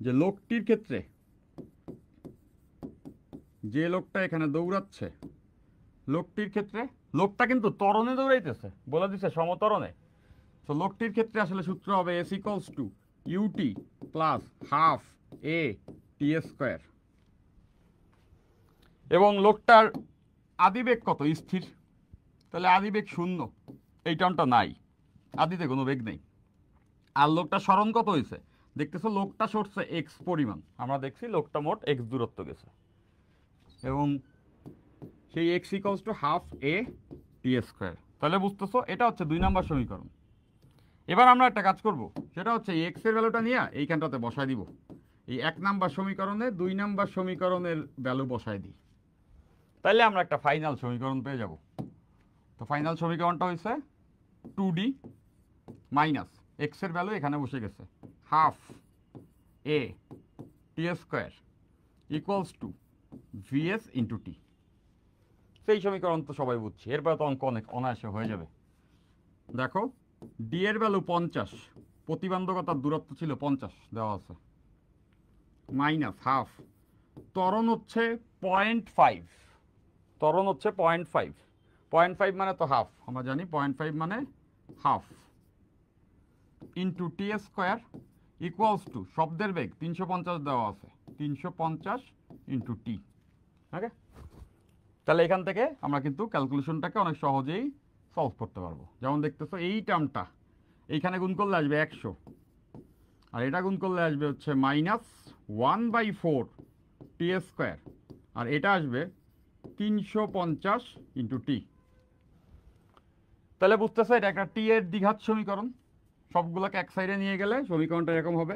যে লোকটির ক্ষেত্রে, যে লোকটা এখানে দৌড়াচ্ছে লোকটির ক্ষেত্রে, লোকটা কিন্তু ত্বরণে দৌড়াইতেছে, বলে দিছে সমতরণে। তো লোকটির ক্ষেত্রে আসলে সূত্র হবে s equals to UT plus half A T square. এবং লোকটার আদিবেগ কত? স্থির, তাহলে আদিবেগ শূন্য, এই টার্মটা নাই, আদিতে কোনো বেগ নেই। আর লোকটা সরণ কত হয়েছে দেখতেছো, লোকটা সরছে এক্স পরিমাণ, আমরা দেখছি লোকটা মোট এক্স দূরত্ব গেছে এবং সেই x equals to half A T square. তাহলে বুঝতেছো এটা হচ্ছে 2 নম্বর সমীকরণ। এবার আমরা একটা কাজ করব, সেটা হচ্ছে এক্স এর ভ্যালুটা নিয়ে এইখানটাতে বসায় দিব, এই 1 নম্বর সমীকরণে 2 নম্বর সমীকরণের ভ্যালু বসায় দিই, তাইলে আমরা একটা ফাইনাল সমীকরণ পেয়ে যাব। তো ফাইনাল সমীকরণটা হয়েছে 2d মাইনাস এক্স এর ভ্যালু এখানে বসে গেছে half A T square equals to VS into T. সেই সমীকরণ তো সবাই বুঝছি, এরপরে তো অঙ্ক অনেক অনায়াসে হয়ে যাবে। দেখো ডি এর ভ্যালু 50, প্রতিবন্ধকতার দূরত্ব ছিল 50 দেওয়া আছে, মাইনাস হাফ, ত্বরণ হচ্ছে 0.5, ত্বরণ হচ্ছে 0.5, 0.5 মানে তো হাফ, আমরা জানি 0.5 মানে half, into T square equals two শব্দের বেগ 350 দেওয়া আছে, 350 ইন্টু টি। ওকে, তাহলে এখান থেকে আমরা কিন্তু ক্যালকুলেশনটাকে অনেক সহজেই সলভ করতে পারবো। যেমন দেখতেছো এই টার্মটা এইখানে গুণ করলে আসবে 100 আর এটা গুণ করলে আসবে হচ্ছে -1/4 টি স্কোয়ার আর এটা আসবে 350 ইন্টু টি। তাহলে বুঝতেছে এটা একটা টি এর দ্বিঘাত সমীকরণ। সবগুলোকে এক সাইডে নিয়ে গেলে সমীকরণটা এরকম হবে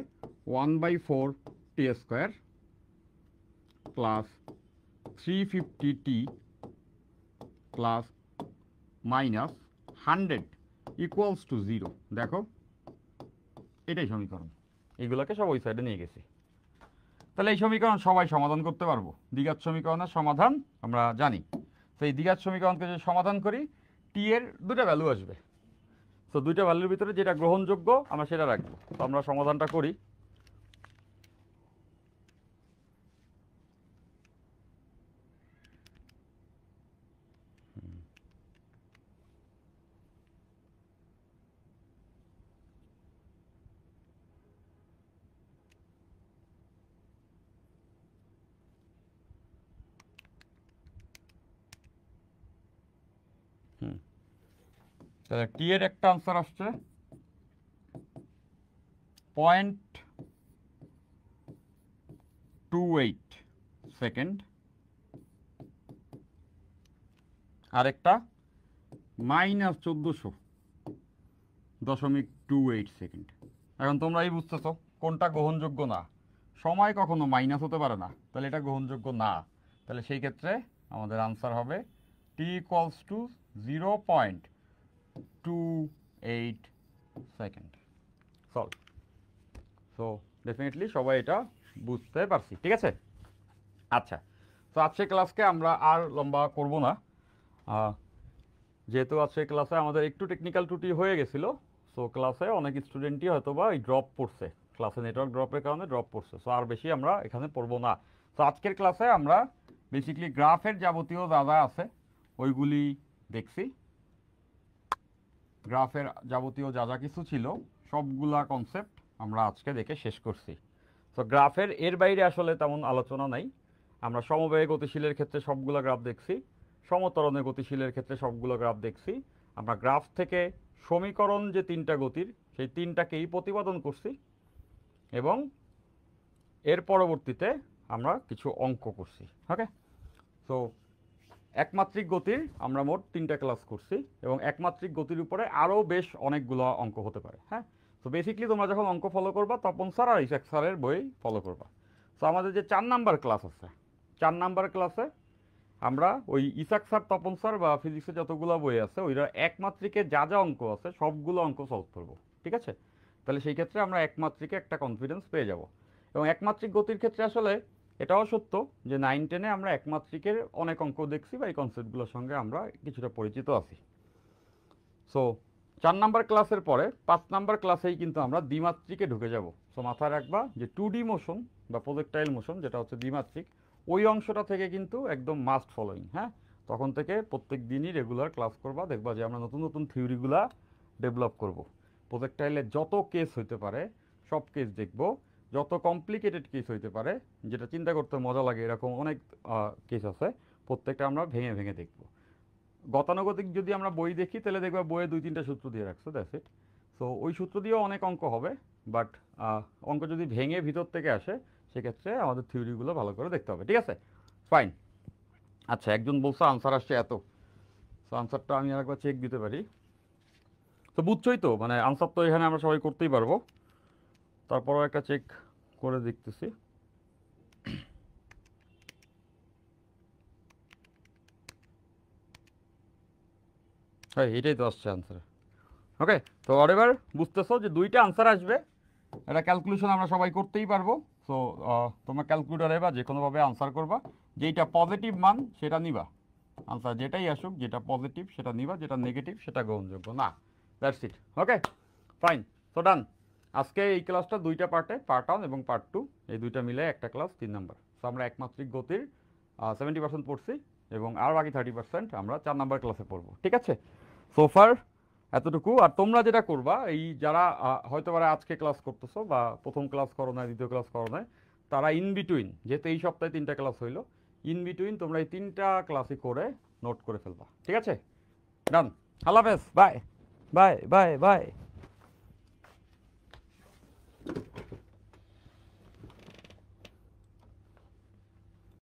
1/4 T square plus 350 T plus minus 100 equals to 0। দেখো এটাই সমীকরণ, এইগুলোকে সব ওই সাইডে নিয়ে গেছি। তাহলে এই সমীকরণ সবাই সমাধান করতে পারবো। দ্বিঘাত সমীকরণের সমাধান আমরা জানি। তো এই দ্বিঘাত সমীকরণকে যদি সমাধান করি, টি এর দুটো ভ্যালু আসবে। তো দুইটা ভ্যালুর ভিতরে যেটা গ্রহণযোগ্য আমরা সেটা রাখবো। তো আমরা সমাধানটা করি। তাহলে টি এর একটা আনসার আসছে 0.28 সেকেন্ড, আরেকটা -1400.28 সেকেন্ড। এখন তোমরা এই বুঝতেছো কোনটা গ্রহণযোগ্য না। সময় কখনো মাইনাস হতে পারে না, তাহলে এটা গ্রহণযোগ্য না। তাহলে সেই ক্ষেত্রে আমাদের আনসার হবে T equals to 0.28 second. Solve. So definitely সবাই এটা বুঝতে পারছি, ঠিক আছে? আচ্ছা, তো আজকে ক্লাসকে আমরা আর লম্বা করব না, যেহেতু আজকে ক্লাসে আমাদের একটু টেকনিক্যাল ত্রুটি হয়ে গেছিলো। সো ক্লাসে অনেক স্টুডেন্টই হয়তো বা এই ড্রপ পড়ছে, ক্লাসে নেটওয়ার্ক ড্রপের কারণে ড্রপ পড়ছে। সো আর বেশি আমরা এখানে পড়বো না। তো আজকের ক্লাসে আমরা বেসিক্যালি গ্রাফের যাবতীয় যা যা আছে ওইগুলি দেখছি। গ্রাফের যাবতীয় যা যা কিছু ছিল সবগুলা কনসেপ্ট আমরা আজকে দেখে শেষ করছি। তো গ্রাফের এর বাইরে আসলে তেমন আলোচনা নাই। আমরা সমবায় গতিশীলের ক্ষেত্রে সবগুলো গ্রাফ দেখছি, সমতরণে গতিশীলের ক্ষেত্রে সবগুলো গ্রাফ দেখছি। আমরা গ্রাফ থেকে সমীকরণ যে তিনটা গতির সেই তিনটাকেই প্রতিপাদন করছি, এবং এর পরবর্তীতে আমরা কিছু অঙ্ক করছি। ওকে, তো একমাত্রিক গতির আমরা মোট 3টা ক্লাস করছি, এবং একমাত্রিক গতির উপরে আরও বেশ অনেকগুলো অঙ্ক হতে পারে। হ্যাঁ, তো বেসিক্যালি তোমরা যখন অঙ্ক ফলো করবা তপন স্যার আর ইসাক স্যারের বই ফলো করবা। তো আমাদের যে 4 নাম্বার ক্লাস আছে, 4 নাম্বার ক্লাসে আমরা ওই ইসাক স্যার, তপন স্যার বা ফিজিক্সের যতগুলো বই আছে ওইটা একমাত্রিকে যা যা অঙ্ক আছে সবগুলো অঙ্ক সলভ করবো, ঠিক আছে? তাহলে সেই ক্ষেত্রে আমরা একমাত্রিকে একটা কনফিডেন্স পেয়ে যাব। এবং একমাত্রিক গতির ক্ষেত্রে আসলে এটাও সত্য যে 9-10-এ আমরা একমাত্রিকের অনেক অঙ্ক দেখছি বা এই কনসেপ্টগুলোর সঙ্গে আমরা কিছুটা পরিচিত আছি। সো 4 নাম্বার ক্লাসের পরে 5 নাম্বার ক্লাসেই কিন্তু আমরা দ্বিমাত্রিকে ঢুকে যাব। সো মাথায় রাখবা যে 2D মোশন বা প্রজেক্টাইল মোশন যেটা হচ্ছে দ্বিমাত্রিক, ওই অংশটা থেকে কিন্তু একদম মাস্ট ফলোইং। হ্যাঁ, তখন থেকে প্রত্যেক দিনই রেগুলার ক্লাস করবা, দেখবা যে আমরা নতুন নতুন থিওরিগুলা ডেভেলপ করব। প্রজেক্টাইলের যত কেস হইতে পারে সব কেস দেখব, যত কমপ্লিকেটেড কেস হইতে পারে যেটা চিন্তা করতে মজা লাগে এরকম অনেক কেস আছে, প্রত্যেকটা আমরা ভেঙে ভেঙে দেখব। গতানুগতিক যদি আমরা বই দেখি তাহলে দেখবা বইয়ে 2-3টা সূত্র দিয়ে রাখছে, দ্যাটস ইট। সো ওই সূত্র দিয়েও অনেক অঙ্ক হবে, বাট অঙ্ক যদি ভেঙে ভিতর থেকে আসে সেক্ষেত্রে আমাদের থিওরিগুলো ভালো করে দেখতে হবে, ঠিক আছে? ফাইন। আচ্ছা, একজন বলছে আনসার আসছে এত, সো আনসারটা আমি আরেকবার চেক দিতে পারি। তো বুঝছোই তো, মানে আনসার তো এখানে আমরা সবাই করতেই পারবো, তারপরও একটা চেক করে দেখতেছি। হ্যাঁ, এটাই তো আসছে আনসার। ওকে, তো এবার বুঝতেছো যে 2টা আনসার আসবে, এটা ক্যালকুলেশন আমরা সবাই করতেই পারবো। সো তোমরা ক্যালকুলেটারে বা যে কোনোভাবে আনসার করবা, যেইটা পজিটিভ মান সেটা নিবা, আনসার যেটাই আসুক যেটা পজিটিভ সেটা নিবা, যেটা নেগেটিভ সেটা গ্রহণযোগ্য না। That's it. Okay, fine. So done. আজকে এই ক্লাসটা 2টা পার্টে, পার্ট 1 এবং পার্ট 2, এই 2টা মিলে একটা ক্লাস 3 নাম্বার। সো আমরা একমাত্রিক গতির 70% পড়ছি, এবং আর বাকি 30% আমরা 4 নাম্বার ক্লাসে পড়বো, ঠিক আছে? সোফার এতটুকু। আর তোমরা যেটা করবা, এই যারা হয়তো আজকে ক্লাস করতেছো বা প্রথম ক্লাস করো না, দ্বিতীয় ক্লাস করো না, তারা ইন বিটুইন, যেহেতু এই সপ্তাহে 3টা ক্লাস হইলো, ইন বিটুইন তোমরা এই 3টা ক্লাসই করে নোট করে ফেলবা, ঠিক আছে? ডান। আল্লাহ হাফেজ, বাই বাই বাই বাই।